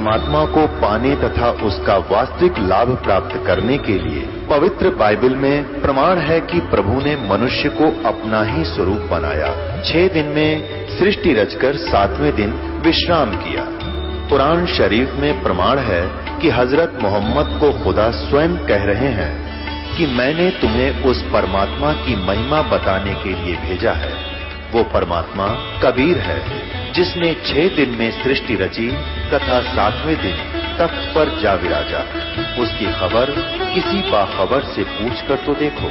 परमात्मा को पाने तथा उसका वास्तविक लाभ प्राप्त करने के लिए पवित्र बाइबल में प्रमाण है कि प्रभु ने मनुष्य को अपना ही स्वरूप बनाया। 6 दिन में सृष्टि रचकर 7वें दिन विश्राम किया। कुरान शरीफ में प्रमाण है कि हजरत मोहम्मद को खुदा स्वयं कह रहे हैं कि मैंने तुम्हें उस परमात्मा की महिमा बताने के लिए भेजा है। वो परमात्मा कबीर है जिसने 6 दिन में सृष्टि रची तथा 7वें दिन तख्त पर जा विराजा। उसकी खबर किसी बाखबर से पूछकर तो देखो।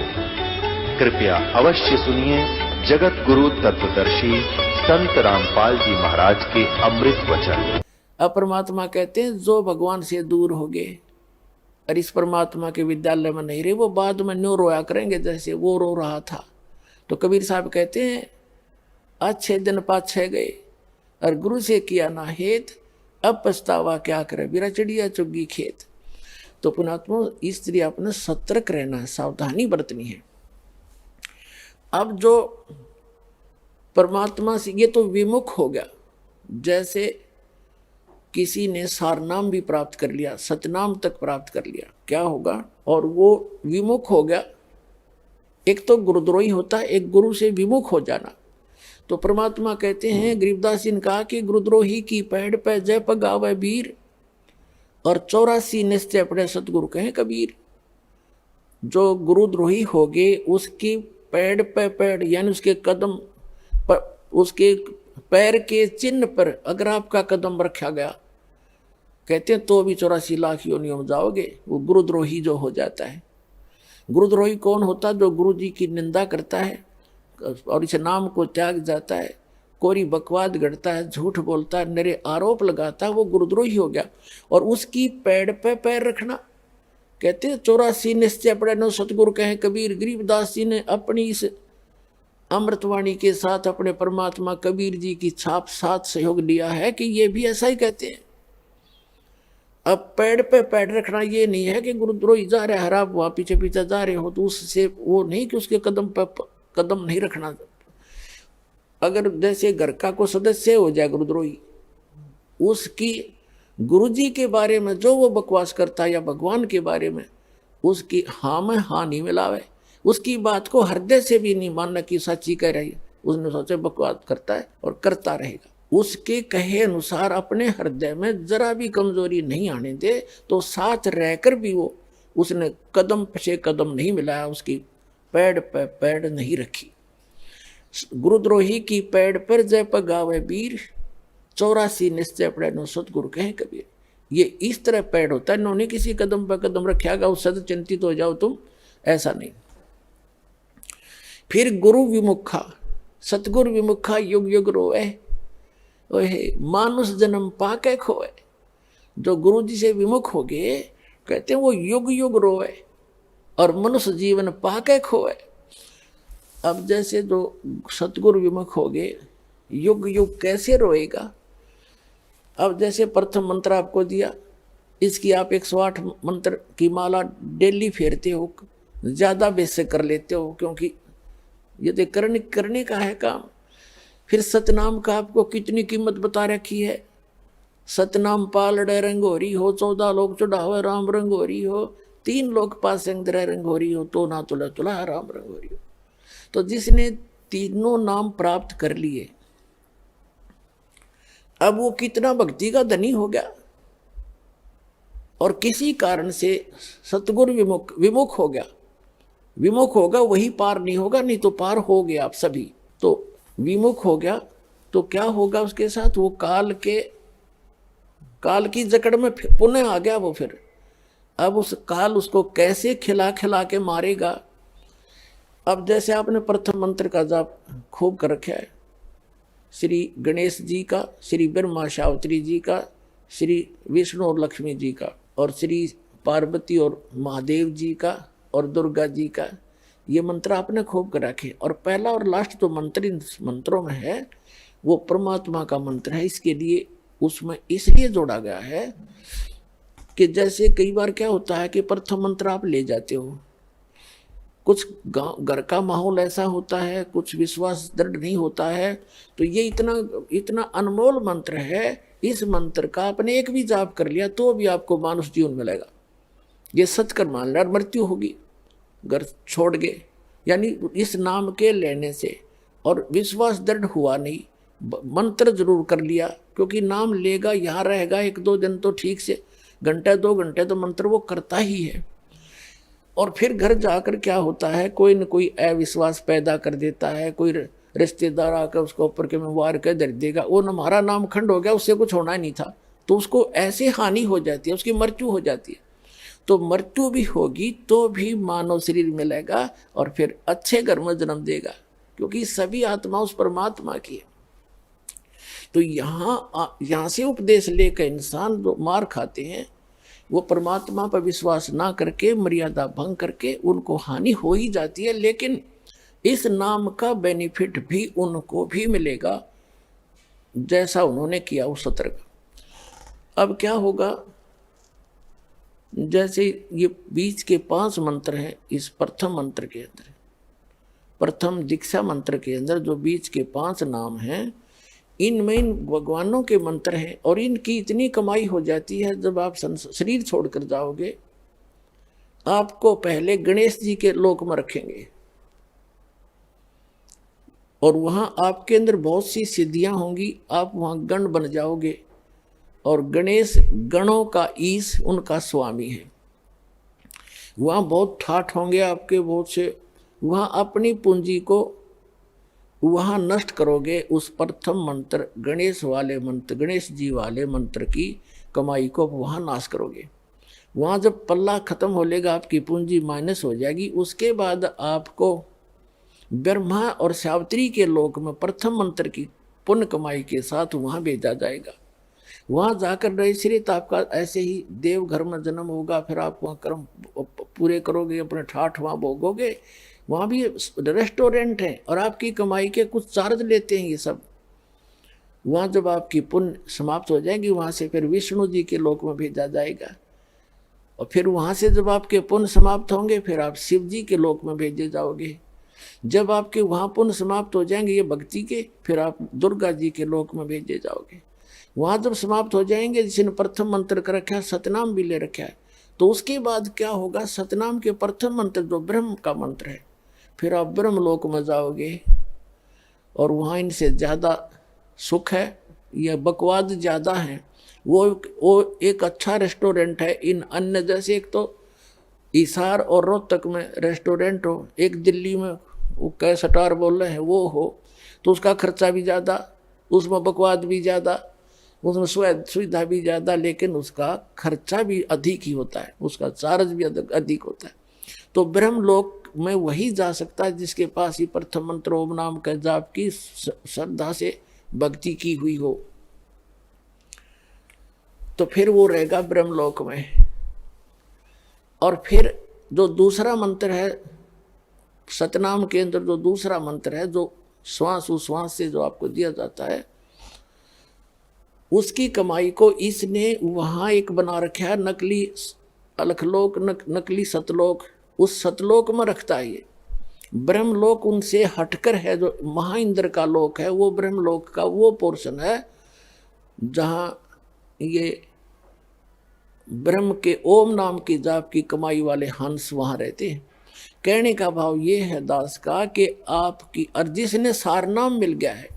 कृपया अवश्य सुनिए जगत गुरु तत्वदर्शी संत रामपाल जी महाराज के अमृत वचन। अब परमात्मा कहते हैं जो भगवान से दूर हो गए और इस परमात्मा के विद्यालय में नहीं रहे, वो बाद में न्यो रोया करेंगे जैसे वो रो रहा था। तो कबीर साहब कहते हैं आज 6 दिन पाछे गए और गुरु से किया ना हेत, अब पछतावा क्या करे, बिरा चिड़िया चुगी खेत। तो पुणात्मा इसलिए अपने सतर्क रहना है, सावधानी बरतनी है। अब जो परमात्मा से ये तो विमुख हो गया, जैसे किसी ने सारनाम भी प्राप्त कर लिया, सतनाम तक प्राप्त कर लिया, क्या होगा? और वो विमुख हो गया। एक तो गुरुद्रोही होता है, एक गुरु से विमुख हो जाना। तो परमात्मा कहते हैं, गरीबदास जी ने कहा कि गुरुद्रोही की पैड़ पे जय पगावे वीर और 84 निश्चय पड़े सतगुरु कहे कबीर। जो गुरुद्रोही हो गए उसकी पैड़ पे पैड़ यानी उसके कदम पर, उसके पैर के चिन्ह पर अगर आपका कदम रखा गया, कहते हैं तो भी 84 लाख योनियों में जाओगे। वो गुरुद्रोही जो हो जाता है। गुरुद्रोही कौन होता है? जो गुरु जी की निंदा करता है और इस नाम को त्याग जाता है, कोरी बकवाद गढ़ता है, झूठ बोलता है, नरे आरोप लगाता है, वो गुरुद्रोही हो गया। और उसकी पैड़ पे पैर रखना, कहते हैं 84 निश्चय पड़े नो सतगुरु कहे कबीर। गरीबदास जी ने अपनी इस अमृतवाणी के साथ अपने परमात्मा कबीर जी की छाप साथ सहयोग लिया है कि ये भी ऐसा ही कहते हैं। अब पैड़ पे पैड़ रखना ये नहीं है कि गुरुद्रोही जा रहे हर आप वहां पीछे पीछे जा रहे हो तो उससे वो नहीं कि उसके कदम पे कदम नहीं रखना। अगर जैसे घर का कोई सदस्य हो जाए गुरुद्रोही, उसकी गुरुजी के बारे में जो वो बकवास करता है या भगवान के बारे में उसकी हाँ में हाँ नहीं मिलावे, उसकी बात को हृदय से भी नहीं मानना कि सच्ची कह रही है, उसने सोचे बकवास करता है और करता रहेगा। उसके कहे अनुसार अपने हृदय में जरा भी कमजोरी नहीं आने दे, तो साथ रहकर भी वो उसने कदम से कदम नहीं मिलाया, उसकी पैड़ पे पैड़ नहीं रखी। गुरुद्रोही की पैड़ पर जय पगावे वीर 84 निश्चय पड़े नो सतगुरु कहे कबीर। ये इस तरह पैड़ होता है, इन्होंने किसी कदम पर कदम रखेगा उस सद चिंतित हो जाओ तुम, ऐसा नहीं। फिर गुरु विमुखा सतगुरु विमुखा युग युग रोए, ओहे मानुष जन्म पाके खोए। जो गुरु जी से विमुख हो गए, कहते हैं वो युग युग रोए और मनुष्य जीवन पाके खोए। अब जैसे जो सतगुरु विमुख हो गए, युग युग कैसे रोएगा? अब जैसे प्रथम मंत्र आपको दिया, इसकी आप 108 मंत्र की माला डेली फेरते हो, ज्यादा बेसे कर लेते हो, क्योंकि ये तो करने का है काम। फिर सतनाम का आपको कितनी कीमत बता रखी है। सतनाम पालड़े रंगोरी हो, 14 लोग चढ़ावे राम रंगोरी हो, 3 लोग पास रंगोरी हो, तो ना तुला तुला राम रंगोरी हो। तो जिसने तीनों नाम प्राप्त कर लिए, अब वो कितना भक्ति का धनी हो गया। और किसी कारण से सतगुरु विमुख हो गया, विमुख होगा वही पार नहीं होगा, नहीं तो पार हो गया आप सभी। तो विमुख हो गया तो क्या होगा उसके साथ? वो काल की जकड़ में पुनः आ गया वो। फिर अब उस काल उसको कैसे खिला खिला के मारेगा। अब जैसे आपने प्रथम मंत्र का जाप खूब कर रखा है, श्री गणेश जी का, श्री ब्रह्मा सावित्री जी का, श्री विष्णु और लक्ष्मी जी का, और श्री पार्वती और महादेव जी का, और दुर्गा जी का, ये मंत्र आपने खूब कर रखे। और पहला और लास्ट जो मंत्र इन मंत्रों में है वो परमात्मा का मंत्र है। इसके लिए उसमें इसलिए जोड़ा गया है कि जैसे कई बार क्या होता है कि प्रथम मंत्र आप ले जाते हो, कुछ घर का माहौल ऐसा होता है, कुछ विश्वास दृढ़ नहीं होता है। तो ये इतना इतना अनमोल मंत्र है, इस मंत्र का आपने एक भी जाप कर लिया तो भी आपको मानुष जीवन मिलेगा। ये सच कर मान लिया और मृत्यु होगी घर छोड़ गए, यानी इस नाम के लेने से और विश्वास दृढ़ हुआ नहीं, मंत्र जरूर कर लिया, क्योंकि नाम लेगा यहाँ रहेगा 1-2 दिन तो ठीक से, घंटे 2 घंटे तो मंत्र वो करता ही है। और फिर घर जाकर क्या होता है, कोई न कोई अविश्वास पैदा कर देता है, कोई रिश्तेदार आकर उसको ऊपर के में वार कर दे देगा, वो हमारा नाम खंड हो गया, उससे कुछ होना नहीं था, तो उसको ऐसे हानि हो जाती है, उसकी मृत्यु हो जाती है। तो मृत्यु भी होगी तो भी मानव शरीर मिलेगा और फिर अच्छे घर में जन्म देगा, क्योंकि सभी आत्मा उस परमात्मा की है। तो यहाँ से उपदेश लेकर इंसान जो मार खाते हैं वो परमात्मा पर विश्वास ना करके, मर्यादा भंग करके उनको हानि हो ही जाती है। लेकिन इस नाम का बेनिफिट भी उनको भी मिलेगा जैसा उन्होंने किया उस सत्र का। अब क्या होगा, जैसे ये बीच के 5 मंत्र हैं, इस प्रथम मंत्र के अंदर, प्रथम दीक्षा मंत्र के अंदर जो बीच के 5 नाम हैं, इनमें इन भगवानों के मंत्र हैं और इनकी इतनी कमाई हो जाती है। जब आप शरीर छोड़कर जाओगे, आपको पहले गणेश जी के लोक में रखेंगे और वहां आपके अंदर बहुत सी सिद्धियां होंगी, आप वहां गण बन जाओगे और गणेश गणों का ईश, उनका स्वामी है। वहां बहुत ठाठ होंगे आपके बहुत से, वहां अपनी पूंजी को वहां नष्ट करोगे। उस प्रथम मंत्र गणेश वाले मंत्र, गणेश जी वाले मंत्र की कमाई को वहां नाश करोगे। वहां जब पल्ला खत्म हो लेगा, आपकी पूंजी माइनस हो जाएगी, उसके बाद आपको ब्रह्मा और सावित्री के लोक में प्रथम मंत्र की पुण्य कमाई के साथ वहां भेजा जाएगा। वहां जाकर निश्चित आपका ऐसे ही देव घर में जन्म होगा, फिर आप वहाँ कर्म पूरे करोगे, अपने ठाठ वहाँ भोगोगे। वहाँ भी रेस्टोरेंट है और आपकी कमाई के कुछ चार्ज लेते हैं ये सब। वहाँ जब आपकी पुण्य समाप्त हो जाएगी, वहाँ से फिर विष्णु जी के लोक में भेजा जाएगा और फिर वहाँ से जब आपके पुण्य समाप्त होंगे, फिर आप शिव जी के लोक में भेजे जाओगे। जब आपके वहाँ पुण्य समाप्त हो जाएंगे ये भक्ति के, फिर आप दुर्गा जी के लोक में भेजे जाओगे। वहाँ जब समाप्त हो जाएंगे, जिसने प्रथम मंत्र कर रखा है, सतनाम भी ले रखा है, तो उसके बाद क्या होगा, सतनाम के प्रथम मंत्र जो ब्रह्म का मंत्र है, फिर आप ब्रह्म लोक में जाओगे और वहाँ इनसे ज़्यादा सुख है, यह बकवाद ज़्यादा है। वो एक अच्छा रेस्टोरेंट है इन अन्य जैसे, एक तो हिसार और रोहतक में रेस्टोरेंट हो, एक दिल्ली में वो कै सटार बोल रहे हैं वो हो, तो उसका खर्चा भी ज़्यादा, उसमें बकवाद भी ज़्यादा, उसमें सुविधा भी ज़्यादा, लेकिन उसका खर्चा भी अधिक ही होता है, उसका चार्ज भी अधिक होता है। तो ब्रह्म लोक में वही जा सकता है जिसके पास ही प्रथम मंत्र ओम नाम का जाप की श्रद्धा से भक्ति की हुई हो, तो फिर वो रहेगा ब्रह्म लोक में। और फिर जो दूसरा मंत्र है सतनाम के अंदर, जो दूसरा मंत्र है जो श्वास उश्वास से जो आपको दिया जाता है, उसकी कमाई को इसने वहां एक बना रखा है, नकली अलखलोक, नकली सतलोक, उस सतलोक में रखता है ये। ब्रह्मलोक उनसे हटकर है, जो महाइंद्र का लोक है, वो ब्रह्मलोक का वो पोर्शन है जहां ये ब्रह्म के ओम नाम की जाप की कमाई वाले हंस वहां रहते हैं। कहने का भाव ये है दास का कि आपकी अर्जी से सार नाम मिल गया है,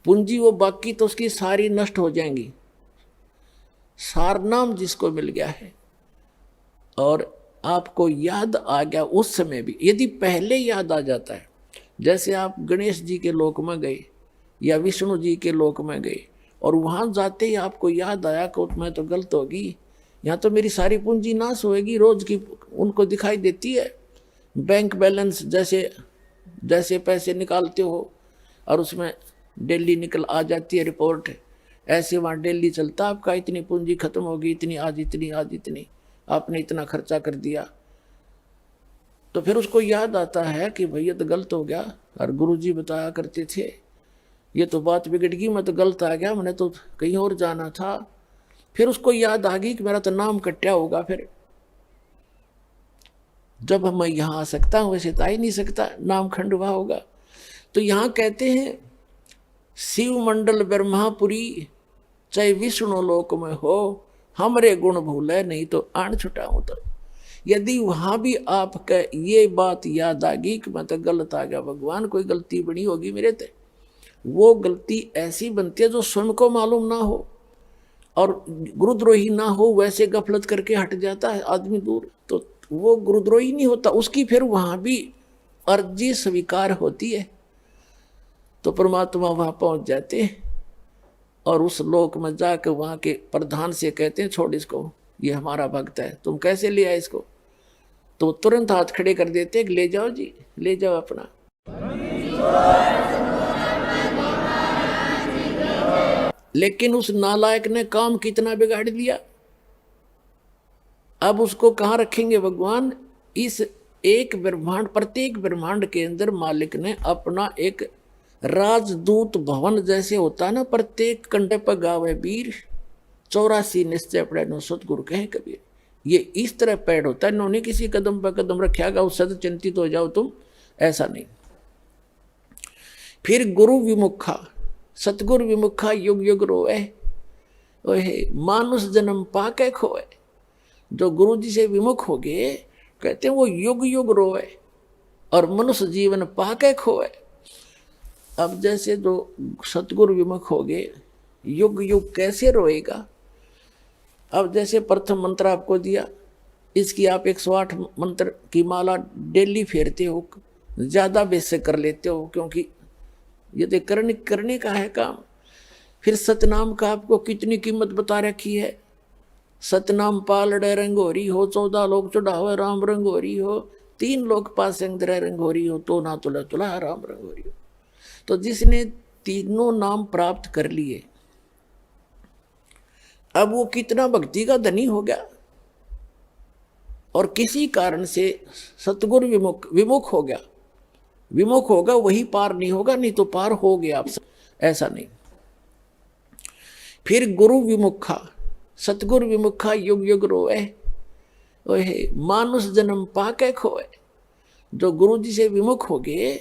पूंजी वो बाकी तो उसकी सारी नष्ट हो जाएंगी। सार नाम जिसको मिल गया है और आपको याद आ गया उस समय भी, यदि पहले याद आ जाता है, जैसे आप गणेश जी के लोक में गए या विष्णु जी के लोक में गए और वहाँ जाते ही आपको याद आया कि मैं तो गलत होगी, यहाँ तो मेरी सारी पूंजी नाश होएगी, रोज की उनको दिखाई देती है बैंक बैलेंस, जैसे पैसे निकालते हो और उसमें डेली निकल आ जाती है रिपोर्ट, ऐसे वहाँ डेली चलता आपका इतनी पूंजी खत्म होगी, इतनी आज इतनी आपने इतना खर्चा कर दिया। तो फिर उसको याद आता है कि भैया तो गलत हो गया, और गुरुजी बताया करते थे ये तो बात बिगड़ गई, मैं तो गलत आ गया, मैंने तो कहीं और जाना था। फिर उसको याद आ गई कि मेरा तो नाम कट्या होगा, फिर जब मैं यहाँ आ सकता हूँ वैसे तो आ ही नहीं सकता, नाम खंडवा होगा। तो यहाँ कहते हैं शिव मंडल ब्रह्मापुरी चाहे विष्णु लोक में हो, हमरे गुण भूले नहीं तो आण छुटाऊं। तो यदि वहां भी आपका ये बात याद आ गई कि मैं तो गलत आ गया भगवान, कोई गलती बनी होगी मेरे ते, वो गलती ऐसी बनती है जो स्वयं को मालूम ना हो और गुरुद्रोही ना हो, वैसे गफलत करके हट जाता है आदमी दूर, तो वो गुरुद्रोही नहीं होता, उसकी फिर वहां भी अर्जी स्वीकार होती है। तो परमात्मा वहां पहुंच जाते हैं और उस लोक में जाकर वहां के प्रधान से कहते हैं छोड़ इसको, ये हमारा भक्त है, तुम कैसे ले आए इसको? तो तुरंत हाथ खड़े कर देते, ले जाओ जी, ले जाओ अपना। लेकिन उस नालायक ने काम कितना बिगाड़ दिया। अब उसको कहाँ रखेंगे भगवान? इस एक ब्रह्मांड, प्रत्येक ब्रह्मांड के अंदर मालिक ने अपना एक राजदूत भवन जैसे होता है ना, प्रत्येक कंठे पर गावे वीर 84 निश्चय पड़े नो सतगुरु कहे कबीर। ये इस तरह पैड होता है, इन्होंने किसी कदम पर कदम रखेगा उससे तो चिंतित हो जाओ तुम, ऐसा नहीं। फिर गुरु विमुखा, सतगुरु विमुखा युग युग रोए, ओहे मानुष जन्म पाके खोए। जो गुरु जी से विमुख हो गए कहते हैं वो युग युग रोए और मनुष्य जीवन पाके खोए। अब जैसे जो सतगुरु विमुख हो गए, युग युग कैसे रोएगा? अब जैसे प्रथम मंत्र आपको दिया, इसकी आप 108 मंत्र की माला डेली फेरते हो, ज्यादा बेस कर लेते हो, क्योंकि ये तो करने का है काम। फिर सतनाम का आपको कितनी कीमत बता रखी है। सतनाम पालड़े रंगोरी हो, 14 लोग चढ़ावे राम रंगोरी हो, 3 लोग पास अंदर रंगोरी हो, तो ना तुला तुला राम रंगोरी हो। तो जिसने तीनों नाम प्राप्त कर लिए, अब वो कितना भक्ति का धनी हो गया। और किसी कारण से सतगुरु विमुख हो गया, विमुख होगा वही पार नहीं होगा, नहीं तो पार हो गया आप, ऐसा नहीं। फिर गुरु विमुखा, सतगुरु विमुखा युग युग रोए, ओहे मानुष जन्म पाके खोए। जो गुरु जी से विमुख हो गए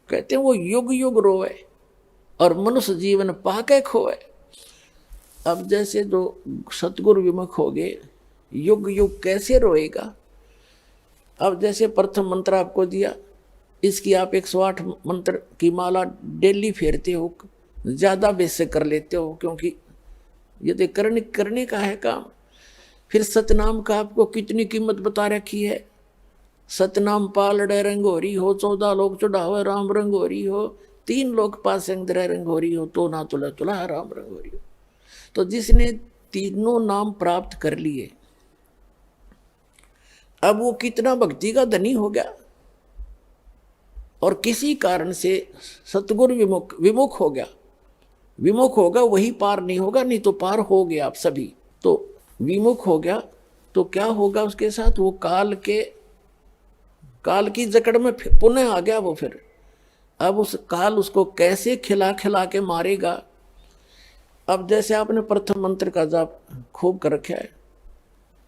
कहते हैं वो युग युग रोए और मनुष्य जीवन पाके खोए। अब जैसे जो सतगुरु विमुख हो गए, युग युग कैसे रोएगा? अब जैसे प्रथम मंत्र आपको दिया, इसकी आप 108 मंत्र की माला डेली फेरते हो, ज्यादा बेस कर लेते हो, क्योंकि ये तो करने का है काम। फिर सतनाम का आपको कितनी कीमत बता रखी है। सतनाम पालड़े रंगोरी हो, 14 लोग चढ़ावे राम रंगोरी हो, 3 लोग पास अंदर रंगोरी हो, तो ना तुला तुला राम रंगोरी हो। तो जिसने तीनों नाम प्राप्त कर लिए, अब वो कितना भक्ति का धनी हो गया। और किसी कारण से सतगुरु विमुख हो गया, विमुख होगा वही पार नहीं होगा, नहीं तो पार हो गया आप सभी। तो विमुख हो गया तो क्या होगा उसके साथ? वो काल की जकड़ में पुनः आ गया वो। फिर अब उस काल उसको कैसे खिला खिला के मारेगा? अब जैसे आपने प्रथम मंत्र का जाप खूब कर रखा है,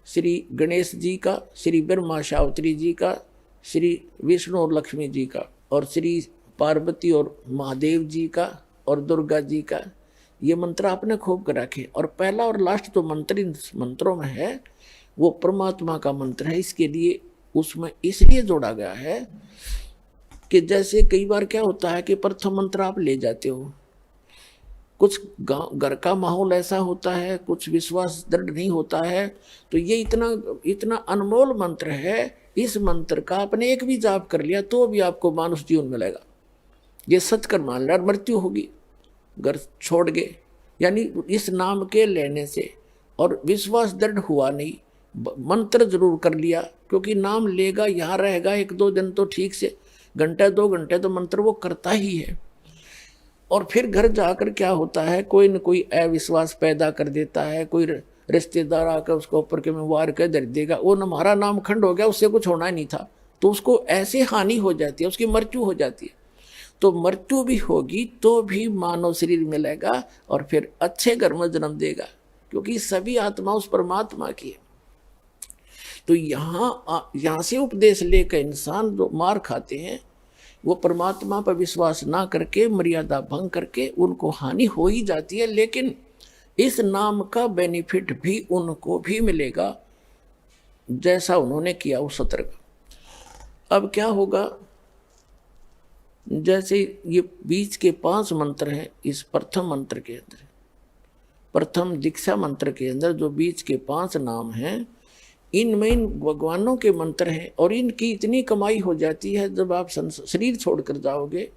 श्री गणेश जी का, श्री ब्रह्मा सावित्री जी का, श्री विष्णु और लक्ष्मी जी का, और श्री पार्वती और महादेव जी का, और दुर्गा जी का, ये मंत्र आपने खूब कर रखे। और पहला और लास्ट जो मंत्र इन मंत्रों में है वो परमात्मा का मंत्र है। इसके लिए उसमें इसलिए जोड़ा गया है कि जैसे कई बार क्या होता है कि प्रथम मंत्र आप ले जाते हो, कुछ घर का माहौल ऐसा होता है, कुछ विश्वास दृढ़ नहीं होता है, तो ये इतना अनमोल मंत्र है, इस मंत्र का आपने एक भी जाप कर लिया तो भी आपको मानुष जीवन मिलेगा। ये सत्कर्म मान लिया, मृत्यु होगी घर छोड़ गए, यानी इस नाम के लेने से और विश्वास दृढ़ हुआ नहीं, मंत्र जरूर कर लिया, क्योंकि नाम लेगा यहाँ रहेगा 1-2 दिन तो ठीक से, घंटे 2 घंटे तो मंत्र वो करता ही है। और फिर घर जाकर क्या होता है, कोई न कोई अविश्वास पैदा कर देता है, कोई रिश्तेदार आकर उसको ऊपर के में वार कर दे देगा, वो हमारा नाम खंड हो गया, उससे कुछ होना ही नहीं था, तो उसको ऐसे हानि हो जाती है, उसकी मृत्यु हो जाती है। तो मृत्यु भी होगी तो भी मानव शरीर मिलेगा और फिर अच्छे घर में जन्म देगा, क्योंकि सभी आत्मा उस परमात्मा की है। तो यहाँ से उपदेश लेकर इंसान जो मार खाते हैं वो परमात्मा पर विश्वास ना करके मर्यादा भंग करके उनको हानि हो ही जाती है, लेकिन इस नाम का बेनिफिट भी उनको भी मिलेगा जैसा उन्होंने किया उस सत्र का। अब क्या होगा, जैसे ये बीच के 5 मंत्र हैं, इस प्रथम मंत्र के अंदर, प्रथम दीक्षा मंत्र के अंदर जो बीच के 5 नाम हैं, इनमें इन भगवानों के मंत्र हैं और इनकी इतनी कमाई हो जाती है। जब आप शरीर छोड़कर जाओगे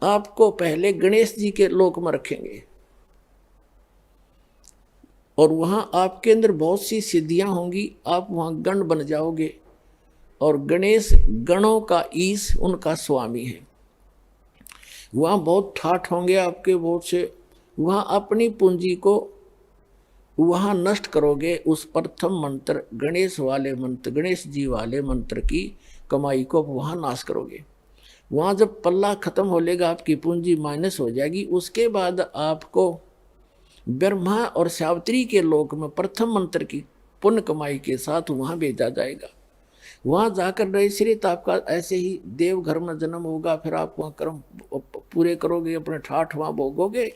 आपको पहले गणेश जी के लोक में रखेंगे और वहां आपके अंदर बहुत सी सिद्धियां होंगी, आप वहां गण बन जाओगे और गणेश गणों का ईश उनका स्वामी है। वहां बहुत ठाठ होंगे आपके बहुत से, वहां अपनी पूंजी को वहां नष्ट करोगे। उस प्रथम मंत्र गणेश वाले मंत्र, गणेश जी वाले मंत्र की कमाई को वहां नाश करोगे। वहां जब पल्ला खत्म हो लेगा आपकी पूंजी माइनस हो जाएगी, उसके बाद आपको ब्रह्मा और सावित्री के लोक में प्रथम मंत्र की पुण्य कमाई के साथ वहां भेजा जाएगा। वहां जाकर नैश्रित आपका ऐसे ही देवघर में जन्म होगा, फिर आप वहाँ कर्म पूरे करोगे, अपने ठाठ वहाँ भोगोगे।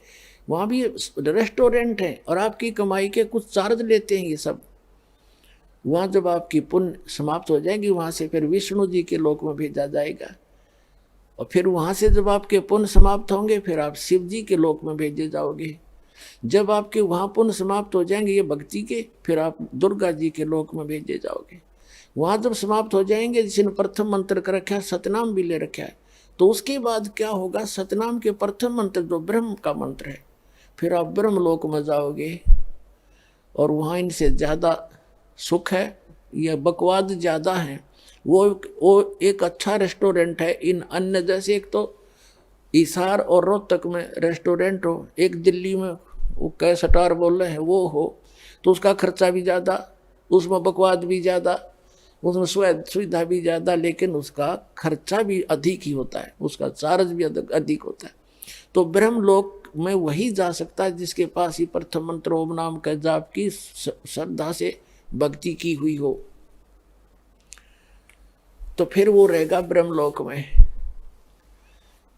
वहाँ भी रेस्टोरेंट है और आपकी कमाई के कुछ चार्ज लेते हैं ये सब। वहाँ जब आपकी पुण्य समाप्त हो जाएगी वहाँ से फिर विष्णु जी के लोक में भेजा जाएगा और फिर वहाँ से जब आपके पुण्य समाप्त होंगे फिर आप शिव जी के लोक में भेजे जाओगे। जब आपके वहाँ पुण्य समाप्त हो जाएंगे ये भक्ति के, फिर आप दुर्गा जी के लोक में भेजे जाओगे। वहाँ जब समाप्त हो जाएंगे, जिसने प्रथम मंत्र का रखा है, सतनाम भी ले रखा है, तो उसके बाद क्या होगा, सतनाम के प्रथम मंत्र जो ब्रह्म का मंत्र है, फिर आप ब्रह्म लोक में जाओगे और वहाँ इनसे ज़्यादा सुख है, यह बकवाद ज़्यादा है। वो एक अच्छा रेस्टोरेंट है। इन अन्य जैसे एक तो हिसार और रोहतक में रेस्टोरेंट हो, एक दिल्ली में वो कै स्टार बोल रहे हैं वो हो, तो उसका खर्चा भी ज़्यादा, उसमें बकवाद भी ज़्यादा, उसमें सुविधा भी ज़्यादा, लेकिन उसका खर्चा भी अधिक ही होता है, उसका चार्ज भी अधिक होता है। तो ब्रह्मलोक में वही जा सकता है जिसके पास ही प्रथम मंत्र ओम नाम का जाप की श्रद्धा से भक्ति की हुई हो, तो फिर वो रहेगा ब्रह्मलोक में।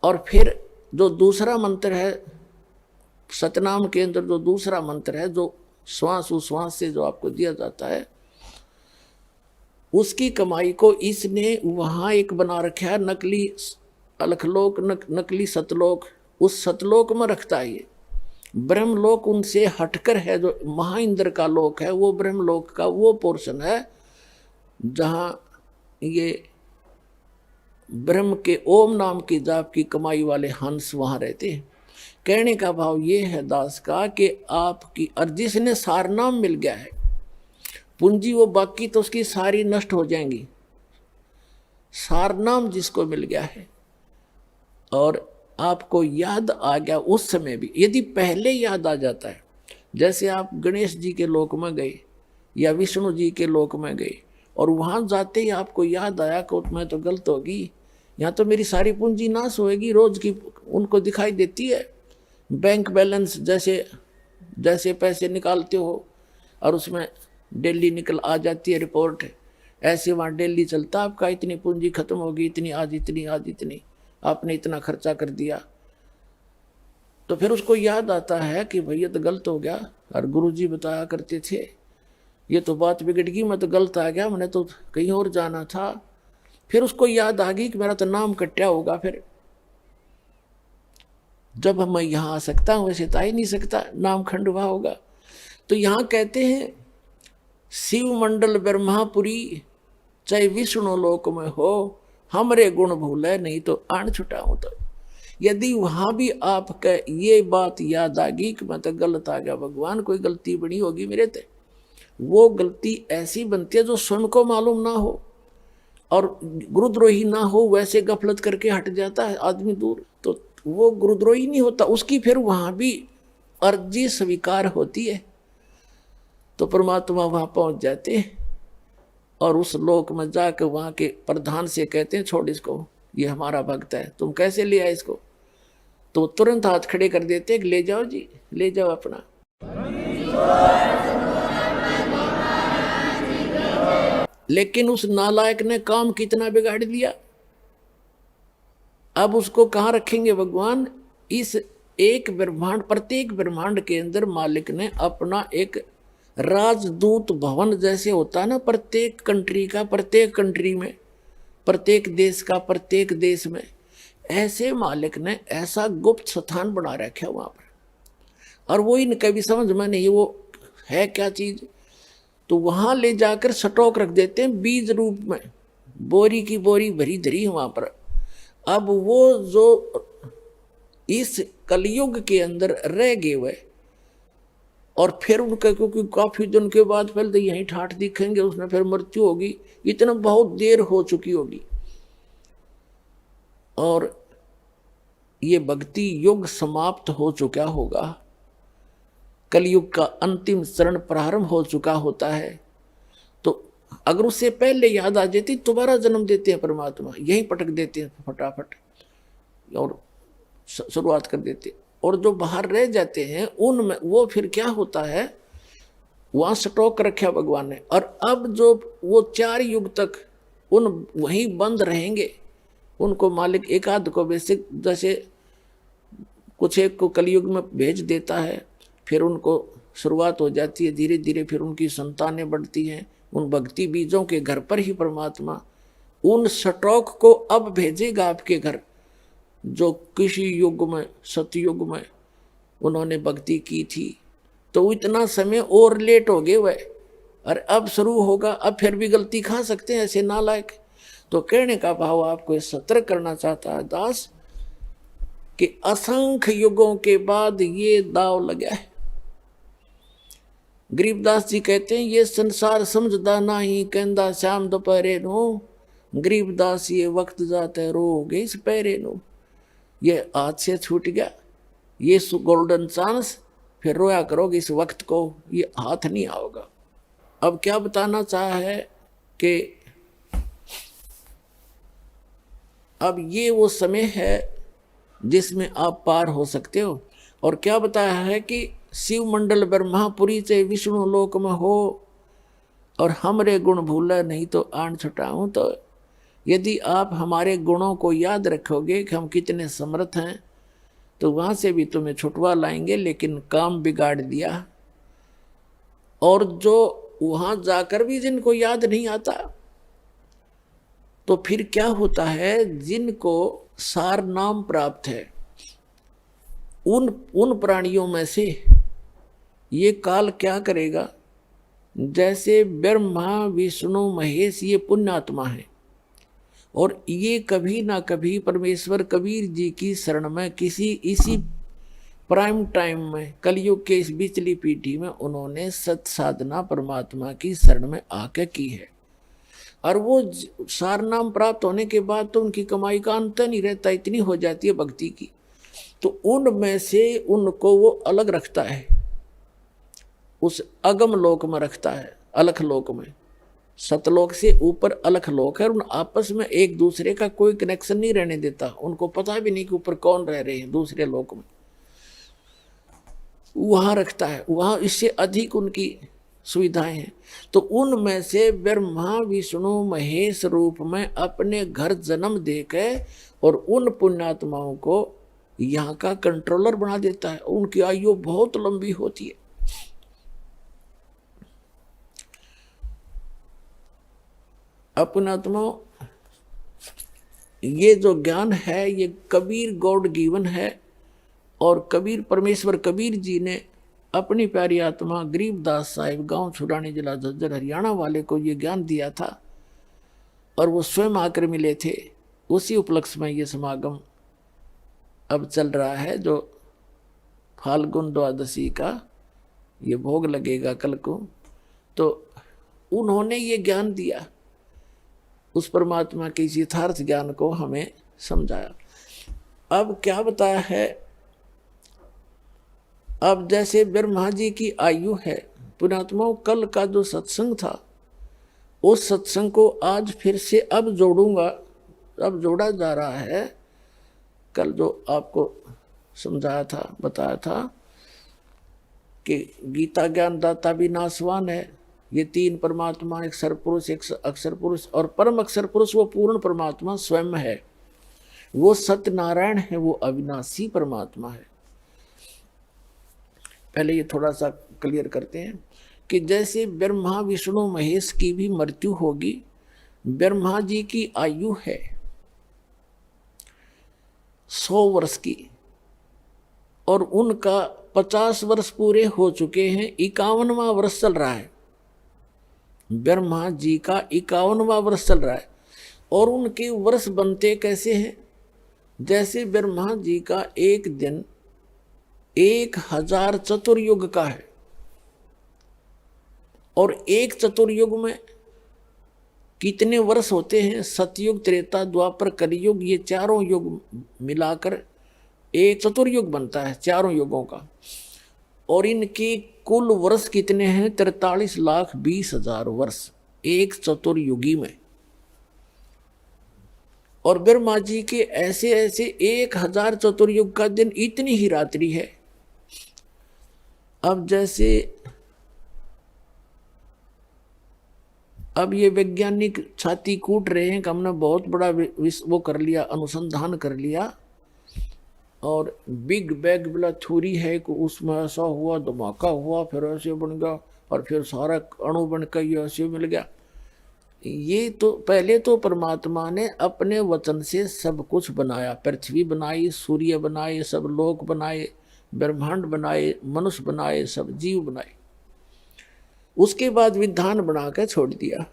और फिर जो दूसरा मंत्र है सतनाम के अंदर, जो दूसरा मंत्र है जो श्वास उश्वास से जो आपको दिया जाता है, उसकी कमाई को इसने वहाँ एक बना रखा है, नकली अलखलोक, नकली सतलोक। उस सतलोक में रखता है ये। ब्रह्मलोक उनसे हटकर है, जो महाइंद्र का लोक है, वो ब्रह्मलोक का वो पोर्शन है जहाँ ये ब्रह्म के ओम नाम की जाप की कमाई वाले हंस वहाँ रहते हैं। कहने का भाव ये है दास का कि आपकी और जिसने सारनाम मिल गया है पूंजी, वो बाकी तो उसकी सारी नष्ट हो जाएंगी। सारनाम जिसको मिल गया है और आपको याद आ गया उस समय भी, यदि पहले याद आ जाता है, जैसे आप गणेश जी के लोक में गए या विष्णु जी के लोक में गए और वहाँ जाते ही आपको याद आया कि मैं तो गलत होगी, यहाँ तो मेरी सारी पूंजी नाश होएगी, रोज की उनको दिखाई देती है। बैंक बैलेंस जैसे पैसे निकालते हो और उसमें डेली निकल आ जाती है रिपोर्ट, ऐसे वहाँ डेली चलता आपका इतनी पूंजी खत्म होगी, इतनी आज इतनी आपने इतना खर्चा कर दिया। तो फिर उसको याद आता है कि भैया तो गलत हो गया, और गुरुजी बताया करते थे ये तो बात बिगड़ गई, मैं तो गलत आ गया, मैंने तो कहीं और जाना था। फिर उसको याद आ गई कि मेरा तो नाम कट्या होगा, फिर जब मैं यहाँ आ सकता हूँ वैसे तो आ ही नहीं सकता, नाम खंडवा होगा। तो यहाँ कहते हैं शिव मंडल ब्रह्मापुरी चाहे विष्णु लोक में हो, हमरे गुण भूले नहीं तो आन छुटाऊं। तो यदि वहां भी आपका ये बात याद आ गई कि मैं तो गलत आ गया, भगवान कोई गलती बनी होगी मेरे ते, वो गलती ऐसी बनती है जो स्वयं को मालूम ना हो और गुरुद्रोही ना हो, वैसे गफलत करके हट जाता है आदमी दूर, तो वो गुरुद्रोही नहीं होता, उसकी फिर वहां भी अर्जी स्वीकार होती है। तो परमात्मा वहां पहुंच जाते हैं और उस लोक में जाकर वहाँ के प्रधान से कहते हैं छोड़ इसको, ये हमारा भक्त है, तुम कैसे ले आए इसको? तो तुरंत हाथ खड़े कर देते ले जाओ जी, ले जाओ अपना। लेकिन उस नालायक ने काम कितना बिगाड़ दिया। अब उसको कहाँ रखेंगे भगवान? इस एक ब्रह्मांड, प्रत्येक ब्रह्मांड के अंदर मालिक ने अपना एक राजदूत भवन जैसे होता है ना, प्रत्येक कंट्री का, प्रत्येक कंट्री में, प्रत्येक देश का, प्रत्येक देश में, ऐसे मालिक ने ऐसा गुप्त स्थान बना रखा है वहां पर। और वो इनका भी समझ में नहीं वो है क्या चीज, तो वहां ले जाकर स्टॉक रख देते हैं बीज रूप में, बोरी की बोरी भरी धरी वहां पर। अब वो जो इस कलयुग के अंदर रह गए हुए, और फिर उनका, क्योंकि काफी दिन के बाद पहले तो यहीं ठाठ दिखेंगे, उसमें फिर मृत्यु होगी, इतना बहुत देर हो चुकी होगी, और ये भक्ति युग समाप्त हो चुका होगा, कलयुग का अंतिम चरण प्रारंभ हो चुका होता है। तो अगर उससे पहले याद आ जाती, दोबारा जन्म देते हैं परमात्मा, यहीं पटक देते हैं फटाफट और शुरुआत कर देते। और जो बाहर रह जाते हैं उनमें वो फिर क्या होता है, वहां स्टॉक रखा भगवान ने। और अब जो वो 4 युग तक उन वहीं बंद रहेंगे, उनको मालिक एक आध को बेसिक जैसे कुछ एक को कलयुग में भेज देता है, फिर उनको शुरुआत हो जाती है, धीरे धीरे फिर उनकी संतानें बढ़ती हैं, उन भक्ति बीजों के घर पर ही परमात्मा उन स्टॉक को अब भेजेगा आपके घर, जो किसी युग में, सतयुग में उन्होंने भक्ति की थी। तो इतना समय और लेट हो गए वह, और अब शुरू होगा, अब फिर भी गलती खा सकते हैं ऐसे नालायक। तो कहने का भाव आपको सतर्क करना चाहता है दास कि असंख्य युगों के बाद ये दाव लगा है। गरीबदास जी कहते हैं, ये संसार समझदा नहीं, कहंदा शाम दोपहरे नो, गरीबदास ये वक्त जाते रोगे इस पैरे नो। ये हाथ से छूट गया, ये गोल्डन चांस, फिर रोया करोगे इस वक्त को, ये हाथ नहीं आओगा। अब क्या बताना चाहा है कि अब ये वो समय है जिसमें आप पार हो सकते हो। और क्या बताया है कि शिव मंडल ब्रह्मापुरी से विष्णु लोक में हो, और हमरे गुण भूला नहीं तो आन छुटाऊं। तो यदि आप हमारे गुणों को याद रखोगे कि हम कितने समर्थ हैं, तो वहां से भी तुम्हें छुटवा लाएंगे। लेकिन काम बिगाड़ दिया, और जो वहां जाकर भी जिनको याद नहीं आता, तो फिर क्या होता है, जिनको सार नाम प्राप्त है, उन प्राणियों में से ये काल क्या करेगा, जैसे ब्रह्मा विष्णु महेश ये पुण्यात्मा है, और ये कभी ना कभी परमेश्वर कबीर जी की शरण में किसी इसी प्राइम टाइम में, कलयुग के इस बिचली पीढ़ी में उन्होंने सत साधना परमात्मा की शरण में आके की है। और वो सार नाम प्राप्त होने के बाद तो उनकी कमाई का अंत नहीं रहता, इतनी हो जाती है भक्ति की। तो उनमें से उनको वो अलग रखता है, उस अगम लोक में रखता है, अलख लोक में। सतलोक से ऊपर अलख लोक है, उन आपस में एक दूसरे का कोई कनेक्शन नहीं रहने देता, उनको पता भी नहीं कि ऊपर कौन रह रहे हैं दूसरे लोक में, वहां रखता है, वहां इससे अधिक उनकी सुविधाएं हैं। तो उनमें से ब्रह्मा विष्णु महेश रूप में अपने घर जन्म देकर और उन पुण्यात्माओं को यहाँ का कंट्रोलर बना देता है। उनकी आयु बहुत लंबी होती है। पुण्यात्माओं, ये जो ज्ञान है ये कबीर गॉड गिवन है, और कबीर परमेश्वर कबीर जी ने अपनी प्यारी आत्मा गरीबदास साहिब गांव छुड़ानी जिला झज्जर हरियाणा वाले को ये ज्ञान दिया था, और वो स्वयं आकर मिले थे। उसी उपलक्ष्य में ये समागम अब चल रहा है, जो फाल्गुन द्वादशी का ये भोग लगेगा कल को। तो उन्होंने ये ज्ञान दिया, उस परमात्मा के यथार्थ ज्ञान को हमें समझाया। अब क्या बताया है, अब जैसे ब्रह्मा जी की आयु है, पुण्यात्माओं कल का जो सत्संग था उस सत्संग को आज फिर से अब जोड़ूंगा, अब जोड़ा जा रहा है। कल जो आपको समझाया था, बताया था कि गीता ज्ञान दाता भी नासवान है, ये तीन परमात्मा, एक सरपुरुष, एक अक्षर पुरुष और परम अक्षर पुरुष, वो पूर्ण परमात्मा स्वयं है, वो सत्यनारायण है, वो अविनाशी परमात्मा है। पहले ये थोड़ा सा क्लियर करते हैं कि जैसे ब्रह्मा विष्णु महेश की भी मृत्यु होगी, ब्रह्मा जी की आयु है 100 वर्ष की और उनका 50 वर्ष पूरे हो चुके हैं, 51वां वर्ष चल रहा है। ब्रह्मा जी का 51वां वर्ष चल रहा है और उनके वर्ष बनते कैसे हैं? जैसे ब्रह्मा जी का एक दिन 1000 चतुर्युग का है और एक चतुर्युग में कितने वर्ष होते हैं? सतयुग, त्रेता, द्वापर, कलियुग, ये चारों युग मिलाकर एक चतुर्युग बनता है, चारों युगों का। और इनके कुल वर्ष कितने हैं? 43,20,000 वर्ष एक चतुर्युगी में। और ब्रह्मा जी के ऐसे ऐसे 1000 चतुर्युग का दिन इतनी ही रात्रि है। अब जैसे अब ये वैज्ञानिक छाती कूट रहे हैं कि हमने बहुत बड़ा वो कर लिया, अनुसंधान कर लिया और बिग बैंग वाला थ्योरी है कि उसमें ऐसा हुआ, धमाका हुआ, फिर ऐसे बन गया और फिर सारा अणु बनकर ये ऐसे मिल गया। ये तो पहले तो परमात्मा ने अपने वचन से सब कुछ बनाया, पृथ्वी बनाई, सूर्य बनाए, सब लोक बनाए, ब्रह्मांड बनाए, मनुष्य बनाए, सब जीव बनाए। उसके बाद विधान बना कर छोड़ दिया।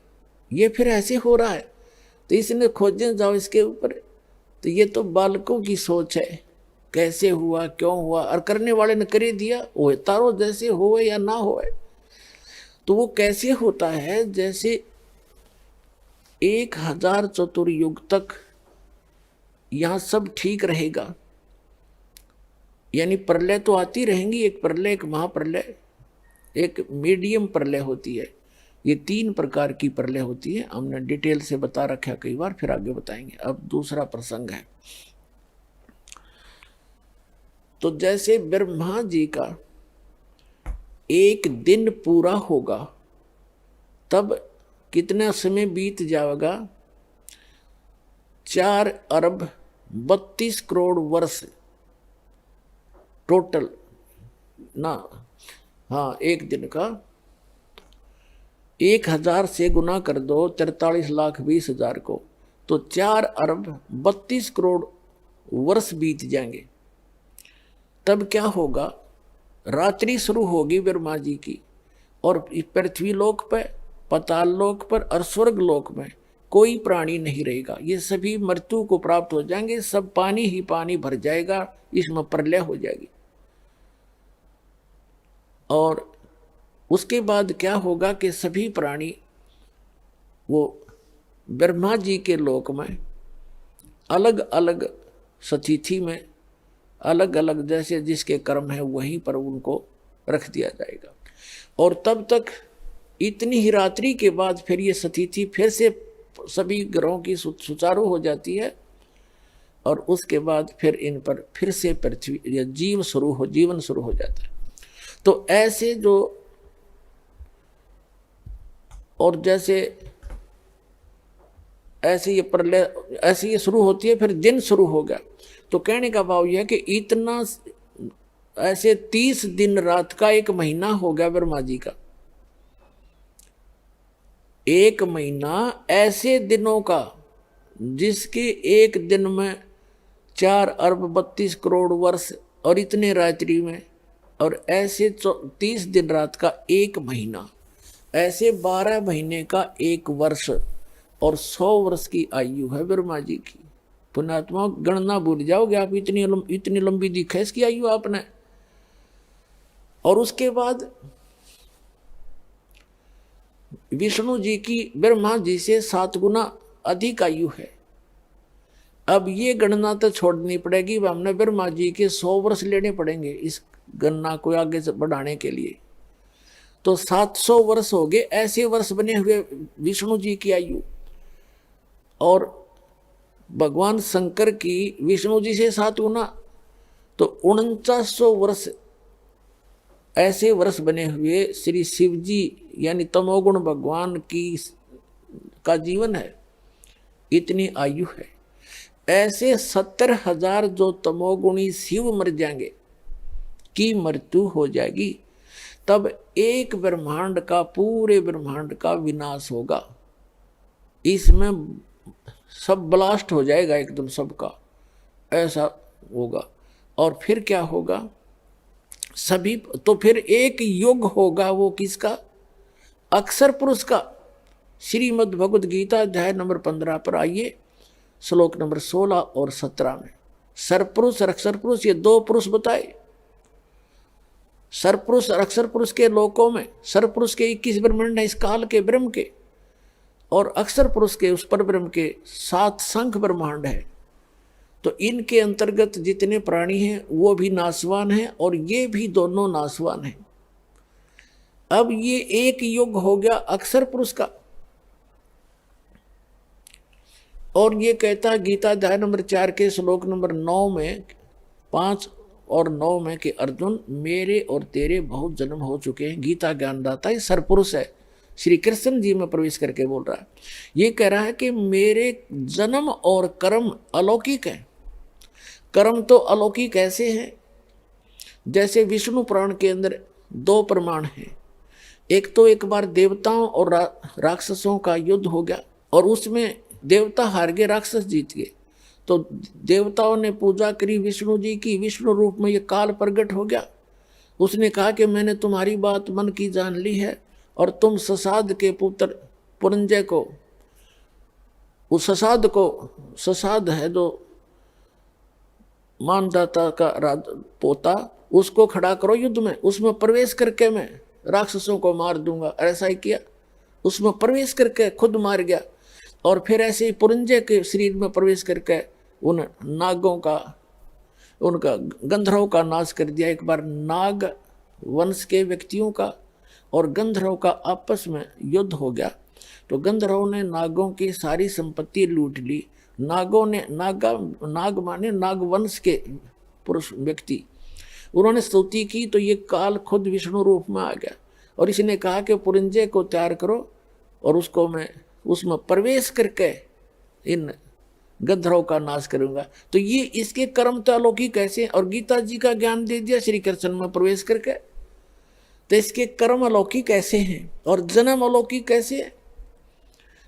ये फिर ऐसे हो रहा है तो इसने खोजने जाओ इसके ऊपर, तो ये तो बालकों की सोच है, कैसे हुआ, क्यों हुआ, और करने वाले ने कर ही दिया, वो तारो जैसे होए या ना होए। तो वो कैसे होता है? जैसे 1000 चतुर्युग तक यहां सब ठीक रहेगा, यानी प्रलय तो आती रहेंगी, एक प्रलय, एक महाप्रलय, एक मीडियम प्रलय होती है। ये 3 प्रकार की प्रलय होती है, हमने डिटेल से बता रखा है कई बार, फिर आगे बताएंगे। अब दूसरा प्रसंग है। तो जैसे ब्रह्मा जी का एक दिन पूरा होगा तब कितना समय बीत जाएगा? 4,32 वर्ष टोटल ना। हाँ, एक दिन का 1000 से गुना कर दो 43,20,000 को, तो 4,32 वर्ष बीत जाएंगे। तब क्या होगा? रात्रि शुरू होगी ब्रह्मा जी की और पृथ्वी लोक पर, पाताल लोक पर और स्वर्ग लोक में कोई प्राणी नहीं रहेगा। ये सभी मृत्यु को प्राप्त हो जाएंगे, सब पानी ही पानी भर जाएगा, इसमें प्रलय हो जाएगी। और उसके बाद क्या होगा कि सभी प्राणी वो ब्रह्मा जी के लोक में अलग अलग स्थिति में, अलग अलग जैसे जिसके कर्म है वहीं पर उनको रख दिया जाएगा। और तब तक इतनी ही रात्रि के बाद फिर ये स्थिति फिर से सभी ग्रहों की सुचारू हो जाती है और उसके बाद फिर इन पर फिर से पृथ्वी या जीवन शुरू हो जाता है। तो ऐसे जो, और जैसे ऐसे ये प्रलय ऐसे ये शुरू होती है, फिर दिन शुरू हो गया। तो कहने का भाव यह है कि इतना ऐसे 30 दिन रात का एक महीना हो गया ब्रह्मा जी का। एक महीना ऐसे दिनों का जिसके एक दिन में 4,32 वर्ष और इतने रात्रि में, और ऐसे 30 दिन रात का एक महीना, ऐसे 12 महीने का एक वर्ष और 100 वर्ष की आयु है ब्रह्मा जी की। पुण्यात्मा गणना भूल जाओगे आप, इतनी लंबी दिखा इसकी आयु आपने। और उसके बाद विष्णु जी की ब्रह्मा जी से 7 गुना अधिक आयु है। अब ये गणना तो छोड़नी पड़ेगी, हमने ब्रह्मा जी के 100 वर्ष लेने पड़ेंगे इस गणना को आगे से बढ़ाने के लिए। तो 700 वर्ष हो गए ऐसे वर्ष बने हुए विष्णु जी की आयु। और भगवान शंकर की विष्णु जी से 7 गुना, तो 4900 वर्ष ऐसे वर्ष बने हुए श्री शिव जी यानी तमोगुण भगवान का जीवन है, इतनी आयु है। ऐसे 70,000 जो तमोगुणी शिव मर जाएंगे की मृत्यु हो जाएगी, तब एक ब्रह्मांड का, पूरे ब्रह्मांड का विनाश होगा। इसमें सब ब्लास्ट हो जाएगा एकदम सबका, ऐसा होगा। और फिर क्या होगा, सभी तो फिर एक युग होगा, वो किसका? अक्षर पुरुष का। श्रीमद् भगवद गीता अध्याय नंबर 15 पर आइए, श्लोक नंबर 16 और 17 में सरपुरुष और अक्षर पुरुष, ये दो पुरुष बताए। सरपुरुष और अक्षर पुरुष के लोकों में सरपुरुष के 21 ब्रह्मांड है इस काल के ब्रह्म के, और अक्षर पुरुष के उस पर ब्रह्म के 7 संख्य ब्रह्मांड है। तो इनके अंतर्गत जितने प्राणी हैं वो भी नाशवान हैं और ये भी दोनों नाशवान हैं। अब ये एक युग हो गया अक्षर पुरुष का, और ये कहता है गीता अध्याय नंबर 4 के श्लोक नंबर 9 में, 5 और 9 में कि अर्जुन, मेरे और तेरे बहुत जन्म हो चुके हैं। गीता ज्ञानदाता है, सरपुरुष है, श्री कृष्ण जी में प्रवेश करके बोल रहा है। ये कह रहा है कि मेरे जन्म और कर्म अलौकिक है। कर्म तो अलौकिक ऐसे हैं जैसे विष्णु पुराण के अंदर 2 प्रमाण हैं। एक तो एक बार देवताओं और राक्षसों का युद्ध हो गया और उसमें देवता हार गए, राक्षस जीत गए। तो देवताओं ने पूजा करी विष्णु जी की, विष्णु रूप में ये काल प्रकट हो गया। उसने कहा कि मैंने तुम्हारी बात मन की जान ली है और तुम ससाद के पुत्र पुरंजय को, उस ससाद है जो मानदाता का पोता, उसको खड़ा करो युद्ध में, उसमें प्रवेश करके मैं राक्षसों को मार दूंगा। ऐसा ही किया, उसमें प्रवेश करके खुद मार गया। और फिर ऐसे ही पुरंजय के शरीर में प्रवेश करके उन नागों का, उनका गंधर्वों का नाश कर दिया। एक बार नाग वंश के व्यक्तियों का और गंधर्वों का आपस में युद्ध हो गया, तो गंधर्वों ने नागों की सारी संपत्ति लूट ली। नागों ने नाग माने नागवंश के पुरुष व्यक्ति, उन्होंने स्तुति की तो ये काल खुद विष्णु रूप में आ गया और इसने कहा कि पुरंजय को तैयार करो और उसको मैं उसमें प्रवेश करके इन गंधर्वों का नाश करूंगा। तो ये इसके कर्म तो अलौकिक कैसे, और गीता जी का ज्ञान दे दिया श्री कृष्ण में प्रवेश करके, तो इसके कर्म अलौकिक कैसे हैं और जन्म अलौकिक कैसे है।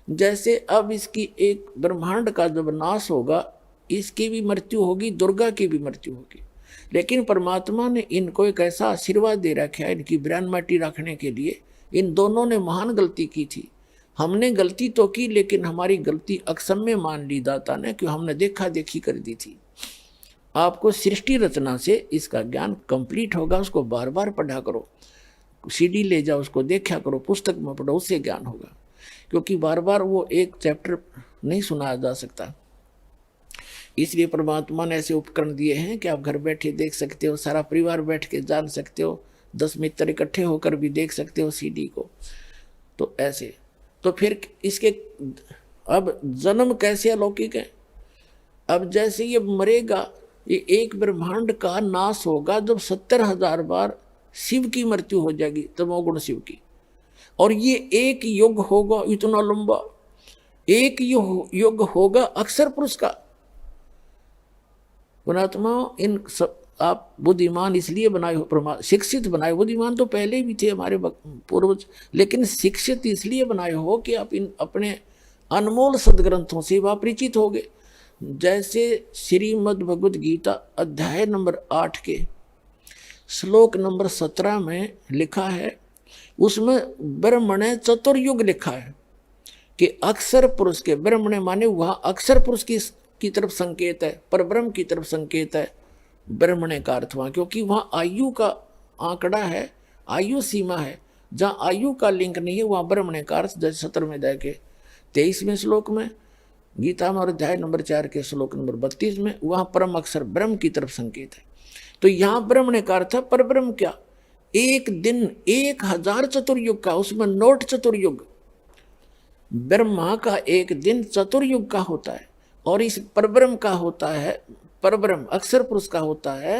जैसे अब इसकी एक ब्रह्मांड का जब नाश होगा, इसकी भी मृत्यु होगी, दुर्गा की भी मृत्यु होगी, लेकिन परमात्मा ने इनको एक ऐसा आशीर्वाद दे रखा है इनकी ब्रह्माटी रखने के लिए। इन दोनों ने महान गलती की थी। हमने गलती तो की, लेकिन हमारी गलती अक्षम्य मान ली दाता ने, क्यों हमने देखा देखी कर दी थी। आपको सृष्टि रचना से इसका ज्ञान कंप्लीट होगा, उसको बार बार पढ़ा करो, सीडी ले जाओ, उसको देखा करो, पुस्तक में पढ़ो, उससे ज्ञान होगा। क्योंकि बार बार वो एक चैप्टर नहीं सुनाया जा सकता, इसलिए परमात्मा ने ऐसे उपकरण दिए हैं कि आप घर बैठे देख सकते हो, सारा परिवार बैठ के जान सकते हो, 10 मित्र इकट्ठे होकर भी देख सकते हो सीडी को। तो ऐसे, तो फिर इसके अब जन्म कैसे अलौकिक है। अब जैसे ये मरेगा, ये एक ब्रह्मांड का नाश होगा जब 70,000 बार शिव की मृत्यु हो जाएगी, तमोगुण शिव की, और ये एक युग होगा इतना लंबा, एक युग होगा अक्षर पुरुष का। पुणात्मा, इन सब आप बुद्धिमान इसलिए बनाए हो, शिक्षित बनाए, बुद्धिमान तो पहले भी थे हमारे पूर्वज, लेकिन शिक्षित इसलिए बनाए हो कि आप इन अपने अनमोल सदग्रंथों से परिचित हो गए। जैसे श्रीमद् भगवद गीता अध्याय नंबर 8 के श्लोक नंबर 17 में लिखा है, उसमें ब्रह्मणे चतुर्युग लिखा है कि अक्षर पुरुष के, ब्रह्मणे माने वहाँ अक्षर पुरुष की तरफ संकेत है, परब्रह्म की तरफ संकेत है ब्रह्मणे का अर्थ वहाँ, क्योंकि वहाँ आयु का आंकड़ा है, आयु सीमा है। जहाँ आयु का लिंक नहीं है वहाँ ब्रह्मणे का अर्थ, जैसे 17वें अध्याय के 23वें श्लोक में, गीता में अध्याय नंबर 4 के श्लोक नंबर 32 में, वहाँ परम अक्षर ब्रह्म की तरफ संकेत है। तो यहाँ ब्रह्मणे का अर्थ है परब्रह्म। क्या एक दिन 1000 चतुर्युग का, उसमें नोट चतुर्युग, ब्रह्मा का एक दिन चतुर्युग का होता है और इस परब्रह्म का होता है, परब्रह्म अक्षर पुरुष का होता है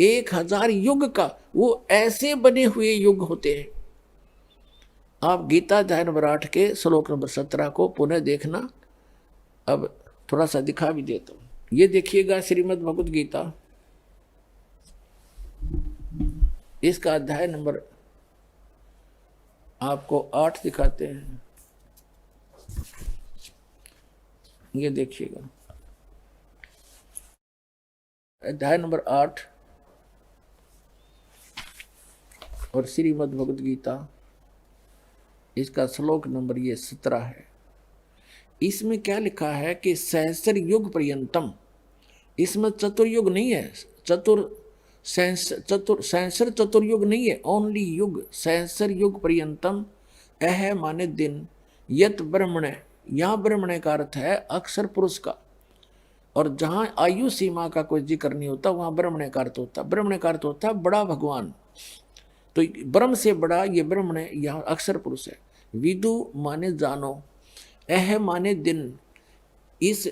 1000 युग का, वो ऐसे बने हुए युग होते हैं। आप गीता अध्याय नंबर 8 के श्लोक नंबर 17 को पुनः देखना। अब थोड़ा सा दिखा भी देता हूं, ये देखिएगा श्रीमद् भगवत गीता, इसका अध्याय नंबर आपको 8 दिखाते हैं। ये देखिएगा अध्याय नंबर 8 और श्रीमद् भगवत गीता, इसका श्लोक नंबर ये 17 है। इसमें क्या लिखा है कि सहस्र युग पर्यंतम, इसमें चतुर्युग नहीं है, सहस्र चतुर्युग नहीं है, ओनली युग, सहस्र युग पर्यंतम। अह माने दिन, यत ब्रह्मण, यहाँ ब्रह्मण का अर्थ है अक्षर पुरुष का, और जहां आयु सीमा का कोई जिक्र नहीं होता वहां ब्रह्मण का अर्थ होता, ब्रह्मण का अर्थ होता बड़ा भगवान। तो ब्रह्म से बड़ा ये ब्रह्मण यहाँ अक्षर पुरुष है। विदु माने जानो, अह माने दिन, इस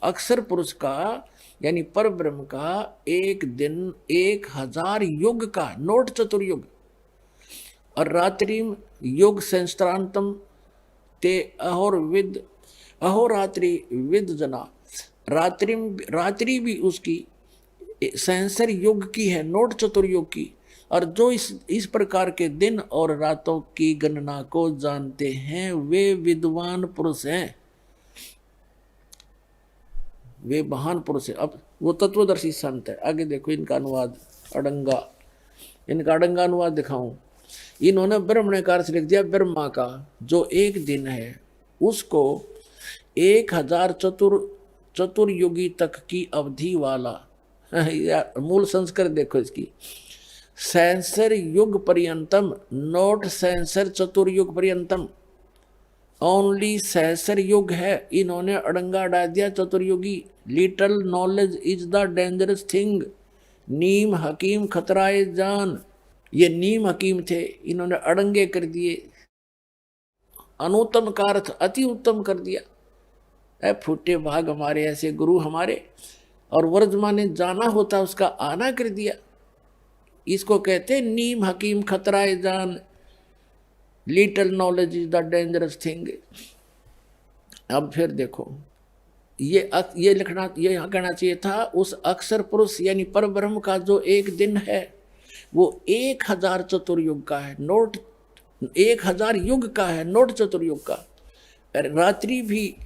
अक्षर पुरुष का यानी पर ब्रह्म का एक दिन 1000 युग का, नोट चतुर्युग। और रात्रि युग संस्त्रांतम ते अहोर्विद, अहोरात्रि विद जना, रात्रि भी उसकी सहस्र युग की है, नोट चतुर्युग की। और जो इस प्रकार के दिन और रातों की गणना को जानते हैं वे विद्वान पुरुष हैं, वे महान पुरुष है। अब वो तत्वदर्शी संत है। आगे देखो इनका अनुवाद अड़ंगा, इनका अड़ंगा अनुवाद दिखाऊं। इन्होंने ब्रह्मण का अर्थ लिख दिया, ब्रह्मा का जो एक दिन है उसको 1000 चतुर्युगी तक की अवधि वाला मूल संस्कृत देखो इसकी, सहस्र युग पर्यंतम, नोट सहस्र चतुर्युग पर्यंतम, ओनली सहस्र युग है। इन्होंने अड़ंगा डाल दिया चतुर्युगी। Little knowledge is the dangerous thing, नीम हकीम खतराए जान, ये नीम हकीम थे, इन्होंने अड़ंगे कर दिए, अनुत्तम का अर्थ अति उत्तम कर दिया। ऐ फूटे भाग हमारे ऐसे गुरु हमारे, और वर्जमा ने जाना होता उसका आना कर दिया। इसको कहते नीम हकीम खतराए जान, little knowledge is the dangerous thing. अब फिर देखो ये लिखना, ये यहाँ कहना चाहिए था उस अक्षर पुरुष यानी पर ब्रह्म का जो एक दिन है वो 1000 चतुर्युग का है, नोट 1000 युग का है, नोट चतुर्युग का। रात्रि भी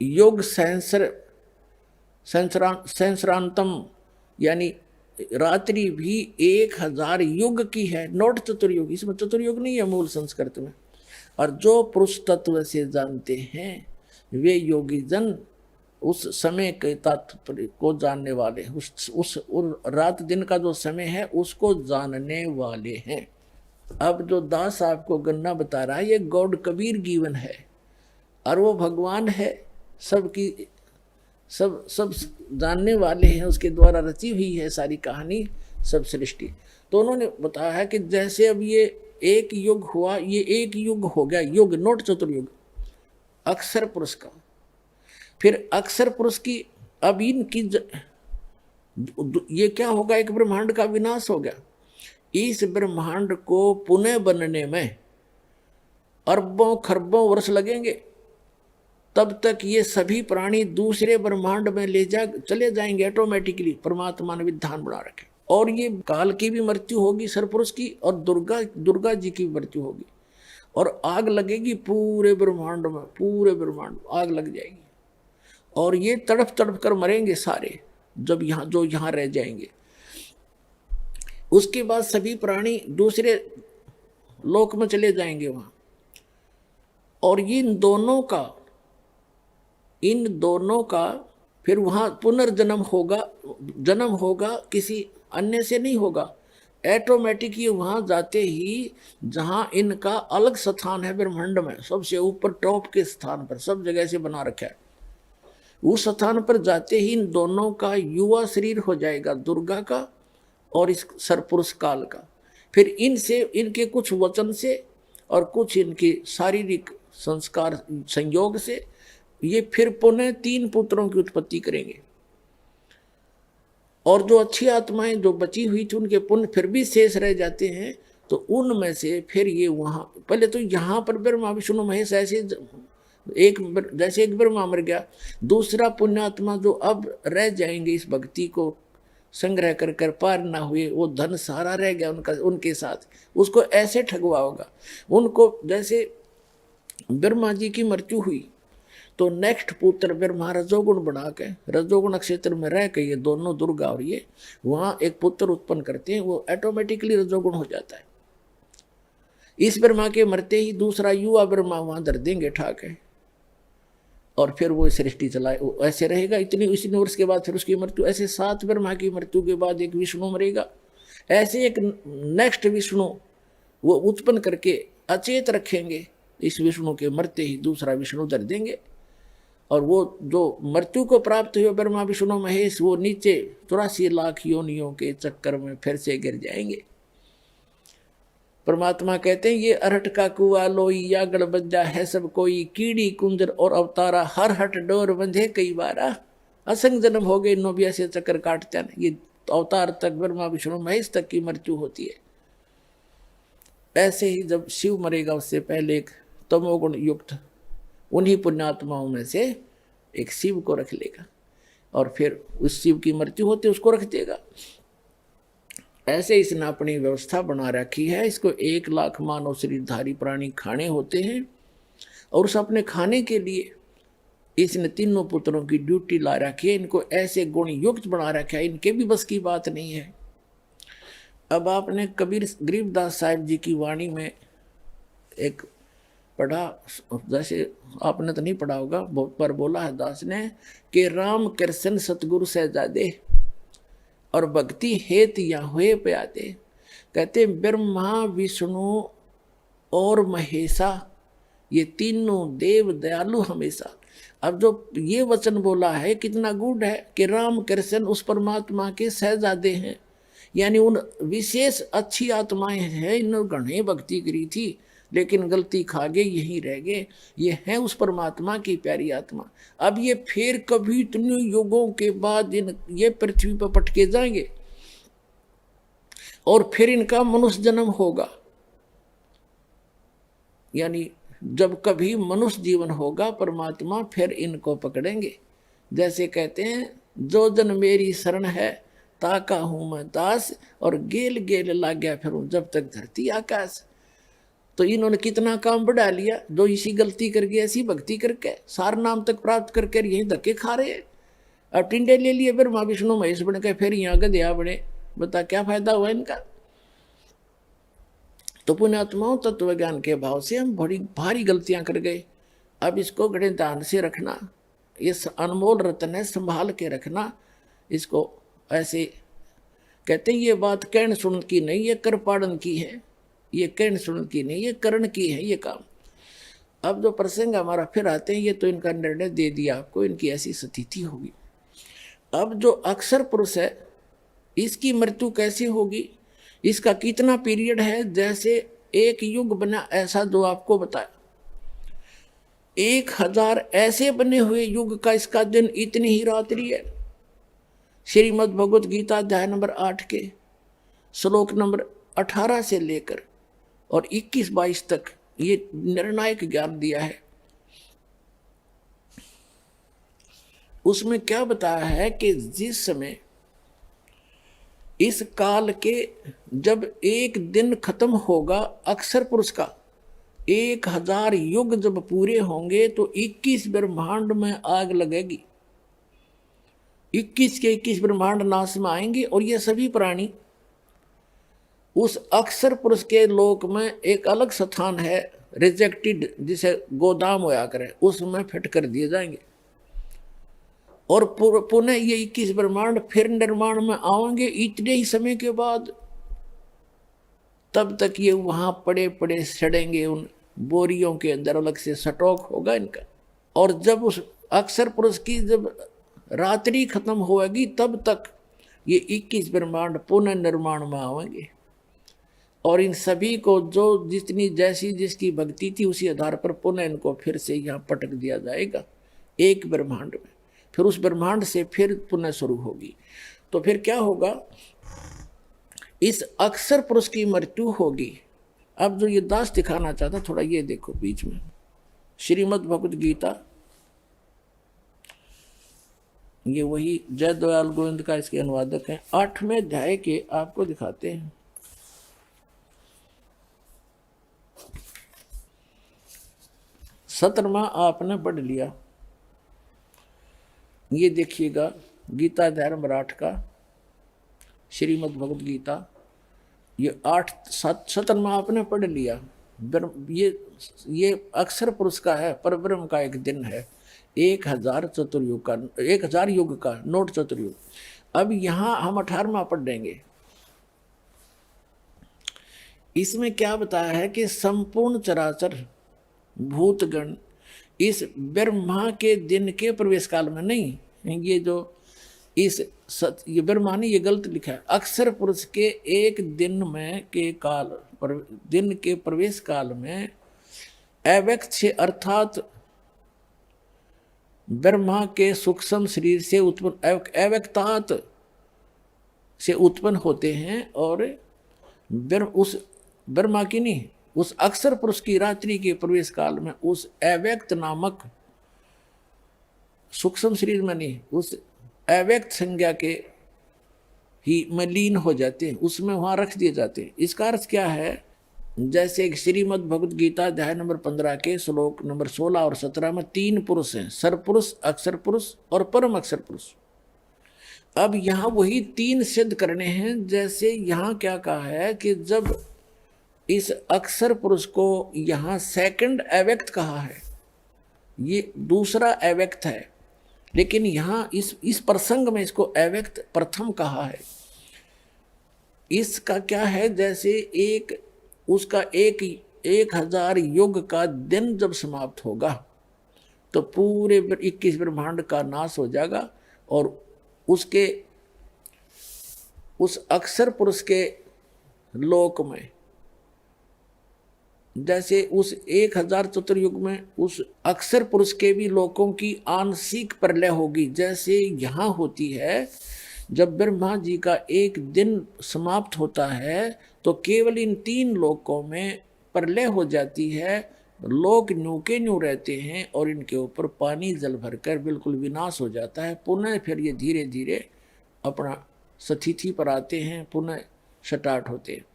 योग सहस्रांतम, यानी रात्रि भी 1000 युग की है, नोट चतुर्युग, इसमें चतुर्युग नहीं है मूल संस्कृत में। और जो पुरुष तत्व से जानते हैं वे योगी जन उस समय के तत्व को जानने वाले, उस रात दिन का जो समय है उसको जानने वाले हैं। अब जो दास आपको गन्ना बता रहा है ये गॉड कबीर गिवन है, और वो भगवान है, सबकी सब जानने वाले हैं, उसके द्वारा रची हुई है सारी कहानी, सब सृष्टि। तो उन्होंने बताया है कि जैसे अब ये एक युग हुआ, ये एक युग हो गया, युग नोट चतुर्युग अक्षर पुरुष का। फिर अक्षर पुरुष की अब इनकी ये क्या होगा, एक ब्रह्मांड का विनाश हो गया। इस ब्रह्मांड को पुनः बनने में अरबों खरबों वर्ष लगेंगे, तब तक ये सभी प्राणी दूसरे ब्रह्मांड में चले जाएंगे ऑटोमेटिकली, परमात्मा ने विधान बना रखे। और ये काल की भी मृत्यु होगी सरपुरुष की, और दुर्गा जी की भी मृत्यु होगी, और आग लगेगी पूरे ब्रह्मांड में, पूरे ब्रह्मांड आग लग जाएगी, और ये तड़प तड़प कर मरेंगे सारे, जब जो यहाँ रह जाएंगे। उसके बाद सभी प्राणी दूसरे लोक में चले जाएंगे वहां, और इन दोनों का फिर वहां पुनर्जन्म होगा। जन्म होगा किसी अन्य से नहीं होगा, ऑटोमेटिक ही वहां जाते ही जहां इनका अलग स्थान है ब्रह्मांड में, सबसे ऊपर टॉप के स्थान पर, सब जगह से बना रखा है, उस स्थान पर जाते ही इन दोनों का युवा शरीर हो जाएगा, दुर्गा का और इस सरपुरुष काल का। फिर इनसे, इनके कुछ वचन से और कुछ इनके शारीरिक संस्कार संयोग से ये फिर पुनः 3 पुत्रों की उत्पत्ति करेंगे। और जो अच्छी आत्माएं जो बची हुई थी उनके पुण्य फिर भी शेष रह जाते हैं, तो उनमें से फिर ये वहाँ पहले तो यहाँ पर ब्रह्मा विष्णु महेश ऐसे एक, जैसे एक ब्रह्मा मर गया, दूसरा पुण्यात्मा जो अब रह जाएंगे इस भक्ति को संग्रह कर कर पार ना हुए, वो धन सारा रह गया उनका उनके साथ, उसको ऐसे ठगवा होगा उनको। जैसे ब्रह्मा जी की मृत्यु हुई तो नेक्स्ट पुत्र ब्रह्मा रजोगुण बना के रजोगुण क्षेत्र में रह के ये दोनों दुर्गा और ये वहां एक पुत्र उत्पन्न करते हैं, वो ऑटोमेटिकली रजोगुण हो जाता है। इस ब्रह्मा के मरते ही दूसरा युवा ब्रह्मा वहां धर देंगे ठाक है, और फिर वो सृष्टि चलाए, ऐसे रहेगा इतनी वर्ष के बाद फिर उसकी मृत्यु। ऐसे 7 ब्रह्मा की मृत्यु के बाद एक विष्णु मरेगा, ऐसे एक नेक्स्ट विष्णु वो उत्पन्न करके अचेत रखेंगे, इस विष्णु के मरते ही दूसरा विष्णु धर देंगे, और वो जो मृत्यु को प्राप्त हुए ब्रह्मा विष्णु महेश वो नीचे 84 लाख योनियों के चक्कर में फिर से गिर जाएंगे। परमात्मा कहते हैं ये अरहट का कुआ लोई या गड़बज्जा है सब कोई, कीड़ी कुंजर और अवतारा हर हट डोर बंधे कई बारा, असंग जन्म हो गए नो भी ऐसे चक्कर काटते हैं। ये अवतार तक ब्रह्मा विष्णु महेश तक की मृत्यु होती है। ऐसे ही जब शिव मरेगा उससे पहले एक तमोगुण युक्त उन्हीं पुण्यात्माओं में से एक शिव को रख लेगा, और फिर उस शिव की मृत्यु होती उसको रख देगा। ऐसे इसने अपनी व्यवस्था बना रखी है। इसको 1 लाख मानव शरीरधारी प्राणी खाने होते हैं, और उस अपने खाने के लिए इसने तीनों पुत्रों की ड्यूटी ला रखी है। इनको ऐसे गुण युक्त बना रखा है, इनके भी बस की बात नहीं है। अब आपने कबीर गरीबदास साहिब जी की वाणी में एक पढ़ा, जैसे आपने तो नहीं पढ़ा होगा, बहुत बार बोला है दास ने कि राम कृष्ण सतगुरु सहजादे और भक्ति हेत या हुए प्यादे। कहते ब्रह्मा विष्णु और महेशा ये तीनों देव दयालु हमेशा। अब जो ये वचन बोला है कितना गूढ़ है कि राम कृष्ण उस परमात्मा के सहजादे हैं, यानी उन विशेष अच्छी आत्माएं हैं, इन्होंने घने भक्ति करी थी लेकिन गलती खा गए, यहीं रह गए। ये है उस परमात्मा की प्यारी आत्मा। अब ये फिर कभी इतने युगों के बाद ये पृथ्वी पर पटके जाएंगे और फिर इनका मनुष्य जन्म होगा, यानी जब कभी मनुष्य जीवन होगा परमात्मा फिर इनको पकड़ेंगे। जैसे कहते हैं जो जन मेरी शरण है ताका हूं मैं दास, और गेल गेल लाग गया फिर जब तक धरती आकाश। तो इन्होंने कितना काम बढ़ा लिया, जो इसी गलती करके ऐसी भक्ति करके सार नाम तक प्राप्त करके यही धक्के खा रहे हैं। अब टिंडे ले लिए ब्रह्मा विष्णु महेश बन के, फिर यहाँ गधया बने, बता क्या फायदा हुआ इनका। तो पुण्यात्माओं तत्व ज्ञान के भाव से हम बड़ी भारी गलतियां कर गए। अब इसको बड़े ध्यान से रखना, इस अनमोल रत्न है, संभाल के रखना इसको। ऐसे कहते हैं ये बात कहन सुन की नहीं, ये कर पाड़न की है। ये कहन सुन की नहीं, ये करण की है ये काम। अब जो प्रसंग हमारा फिर आते हैं, ये तो इनका निर्णय दे दिया आपको, इनकी ऐसी स्थिति होगी। अब जो अक्षर पुरुष है इसकी मृत्यु कैसे होगी, इसका कितना पीरियड है, जैसे एक युग बना ऐसा जो आपको बताया। 1000 ऐसे बने हुए युग का इसका दिन इतनी ही रात्रि है। श्रीमद् भगवत गीता अध्याय नंबर 8 के श्लोक नंबर 18 से लेकर और 21-22 तक ये निर्णायक ज्ञान दिया है। उसमें क्या बताया है कि जिस समय इस काल के जब एक दिन खत्म होगा अक्षर पुरुष का, 1000 युग जब पूरे होंगे तो 21 ब्रह्मांड में आग लगेगी। 21 के 21 ब्रह्मांड नाश में आएंगे, और ये सभी प्राणी उस अक्षर पुरुष के लोक में एक अलग स्थान है रिजेक्टेड, जिसे गोदाम होया करे, उसमें फिट कर दिए जाएंगे। और पुनः ये 21 ब्रह्मांड फिर निर्माण में आएंगे इतने ही समय के बाद। तब तक ये वहां पड़े पड़े सड़ेंगे, उन बोरियों के अंदर अलग से स्टॉक होगा इनका। और जब उस अक्षर पुरुष की जब रात्रि खत्म होगी तब तक ये 21 ब्रह्मांड पुनः निर्माण में आएंगे। और इन सभी को जो जितनी जैसी जिसकी भक्ति थी उसी आधार पर पुनः इनको फिर से यहाँ पटक दिया जाएगा एक ब्रह्मांड में। फिर उस ब्रह्मांड से फिर पुनः शुरू होगी। तो फिर क्या होगा, इस अक्षर पुरुष की मृत्यु होगी। अब जो ये दास दिखाना चाहता, थोड़ा ये देखो बीच में, श्रीमद् भगवद गीता, ये वही जय दयाल गोविंद का इसके अनुवादक हैं, 8वें अध्याय के आपको दिखाते हैं। सतरमा आपने पढ़ लिया, ये देखिएगा गीता अध्याय नंबर 8 का, श्रीमद् भगवद गीता, ये 7 आपने पढ़ लिया। ये अक्षर पुरुष का है, परब्रह्म का एक दिन है, 1000 चतुर्युग का, 1000 युग का, नोट चतुर्युग। अब यहां हम 18वां पढ़ देंगे। इसमें क्या बताया है कि संपूर्ण चराचर भूतगण इस ब्रह्मा के दिन के प्रवेश काल में नहीं, ये जो ये ब्रह्मा ने ये गलत लिखा है, अक्षर पुरुष के एक दिन में के काल दिन के प्रवेश काल में अव्यक्त से, अर्थात ब्रह्मा के सूक्ष्म शरीर से उत्पन्न, अव्यक्तात से उत्पन्न होते हैं, और उस ब्रह्मा की नहीं, उस अक्षर पुरुष की रात्रि के प्रवेश काल में उस अव्यक्त नामक सूक्ष्म शरीर में नहीं, उस अव्यक्त संज्ञा के ही में लीन हो जाते हैं, उसमें वहां रख दिए जाते हैं। इसका अर्थ क्या है, जैसे श्रीमद् भगवद गीता अध्याय नंबर 15 के श्लोक नंबर 16 और 17 में 3 पुरुष हैं, सरपुरुष, अक्षर पुरुष और परम अक्षर पुरुष। अब यहाँ वही 3 सिद्ध करने हैं। जैसे यहाँ क्या कहा है कि जब इस अक्षर पुरुष को यहाँ सेकंड अव्यक्त कहा है, ये दूसरा अव्यक्त है, लेकिन यहाँ इस प्रसंग में इसको अव्यक्त प्रथम कहा है। इसका क्या है, जैसे उसका 1000 युग का दिन जब समाप्त होगा तो पूरे 21 ब्रह्मांड का नाश हो जाएगा, और उस अक्षर पुरुष के लोक में, जैसे उस 1000 चतुर्युग में उस अक्षर पुरुष के भी लोकों की आंशिक प्रलय होगी। जैसे यहाँ होती है, जब ब्रह्मा जी का एक दिन समाप्त होता है तो केवल इन 3 लोकों में प्रलय हो जाती है, लोक न्यू के न्यू रहते हैं, और इनके ऊपर पानी जल भरकर बिल्कुल विनाश हो जाता है। पुनः फिर ये धीरे धीरे अपना स्थिति पर आते हैं, पुनः स्टार्ट होते हैं।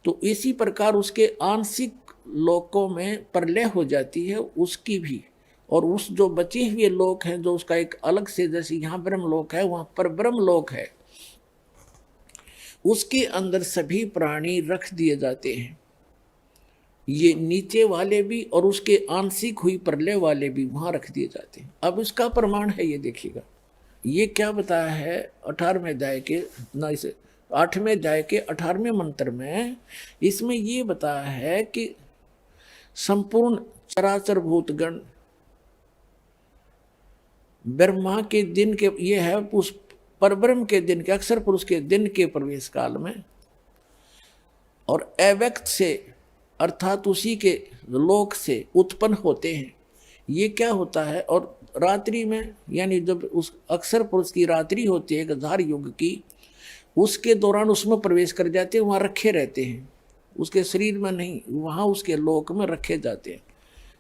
तो इसी प्रकार उसके आंशिक लोकों में प्रलय हो जाती है उसकी भी, और उस जो बचे हुए लोक हैं, जो उसका एक अलग से, जैसे यहाँ ब्रह्म लोक है, वहाँ पर ब्रह्म लोक है, उसके अंदर सभी प्राणी रख दिए जाते हैं, ये नीचे वाले भी और उसके आंशिक हुई प्रलय वाले भी वहाँ रख दिए जाते हैं। अब इसका प्रमाण है, ये देखिएगा, ये क्या बताया है 18वें अध्याय के, ना इसे 8वें अध्याय के 18वें मंत्र में, इसमें ये बताया है कि संपूर्ण चराचर भूतगण ब्रह्मा के दिन के, ये है उस परब्रह्म के दिन के, अक्षर पुरुष के दिन के प्रवेश काल में, और अव्यक्त से, अर्थात उसी के लोक से उत्पन्न होते हैं। ये क्या होता है, और रात्रि में, यानी जब उस अक्षर पुरुष की रात्रि होती है 1000 युग की, उसके दौरान उसमें प्रवेश कर जाते हैं, वहाँ रखे रहते हैं, उसके शरीर में नहीं, वहाँ उसके लोक में रखे जाते हैं।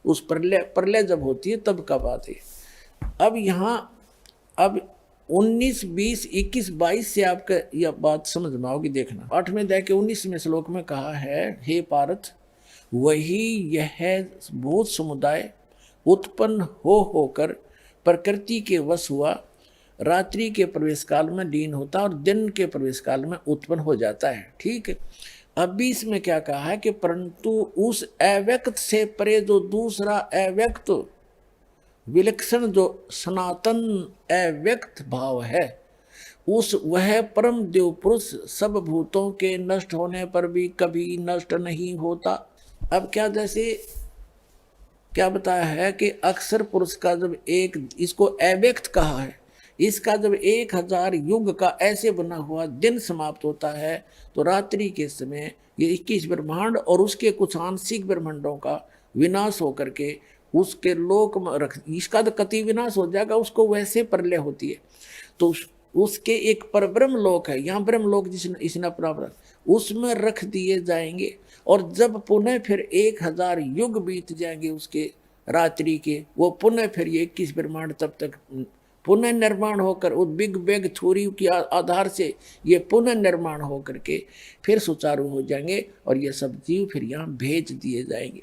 उस प्रलय जब होती है तब का बात है। अब यहाँ अब 19, 20, 21, 22 से आपका यह बात समझ में आओगी, देखना। 8वें अध्याय के 19वें श्लोक में कहा है, हे पार्थ, वही यह भूत समुदाय उत्पन्न होकर प्रकृति के वश हुआ, रात्रि के प्रवेश काल में लीन होता और दिन के प्रवेश काल में उत्पन्न हो जाता है। ठीक है। अब इसमें क्या कहा है कि परंतु उस अव्यक्त से परे जो दूसरा अव्यक्त विलक्षण जो सनातन अव्यक्त भाव है, वह परम देव पुरुष सब भूतों के नष्ट होने पर भी कभी नष्ट नहीं होता। अब क्या, जैसे क्या बताया है कि अक्षर पुरुष का जब इसको अव्यक्त कहा है, इसका जब 1000 युग का ऐसे बना हुआ दिन समाप्त होता है तो रात्रि के समय ये 21 ब्रह्मांड और उसके कुछ आंशिक ब्रह्मांडों का विनाश होकर के उसके लोक में इसका तो कति विनाश हो जाएगा, उसको वैसे प्रलय होती है। तो उसके एक परब्रह्म लोक है, यहाँ ब्रह्म लोक जिसने इसने प्राप्त, उसमें रख दिए जाएंगे। और जब पुनः फिर 1000 युग बीत जाएंगे उसके रात्रि के, वो पुनः फिर ये 21 ब्रह्मांड तब तक पुनः निर्माण होकर उस बिग बैग थ्योरी के आधार से ये पुनः निर्माण होकर के फिर सुचारू हो जाएंगे और ये सब जीव फिर यहाँ भेज दिए जाएंगे।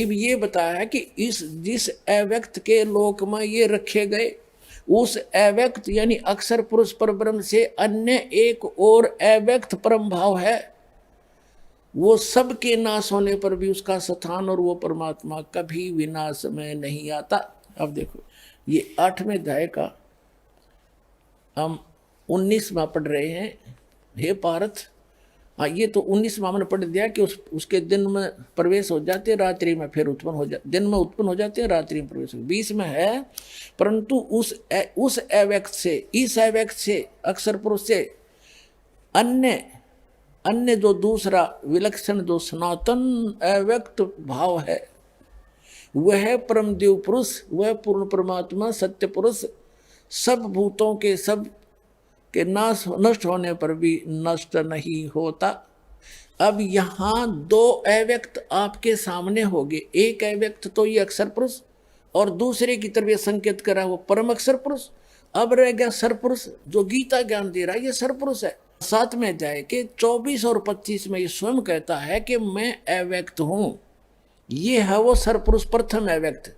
अब ये बताया है कि इस जिस अव्यक्त के लोक में ये रखे गए, उस अव्यक्त यानी अक्षर पुरुष परब्रह्म से अन्य एक और अव्यक्त परम भाव है, वो सबके नाश होने पर भी उसका स्थान और वो परमात्मा कभी विनाश में नहीं आता। अब देखो ये 8वें अध्याय का हम 19वां पढ़ रहे हैं। हे पार्थ, हाँ ये तो 19वां मैंने पढ़ दिया कि उसके दिन में प्रवेश हो जाते, रात्रि में फिर उत्पन्न हो जाते, दिन में उत्पन्न हो जाते हैं, रात्रि में प्रवेश हो। 20 में है परंतु उस अव्यक्त से, इस अव्यक्त से, अक्षर पुरुष से अन्य जो दूसरा विलक्षण जो सनातन अव्यक्त भाव है, वह परमदेव पुरुष, वह पूर्ण परमात्मा सत्य पुरुष सब भूतों के सब के नष्ट होने पर भी नष्ट नहीं होता। अब यहाँ 2 अव्यक्त आपके सामने होंगे, एक अव्यक्त तो ये अक्षर पुरुष और दूसरे की तरफ ये संकेत करा वो परम अक्षर पुरुष। अब रह गया सरपुरुष जो गीता ज्ञान दे रहा है, ये सरपुरुष है। 7वें अध्याय के 24 और 25 में ये स्वयं कहता है कि मैं अव्यक्त हूं, ये है वो सरपुरुष प्रथम अव्यक्त।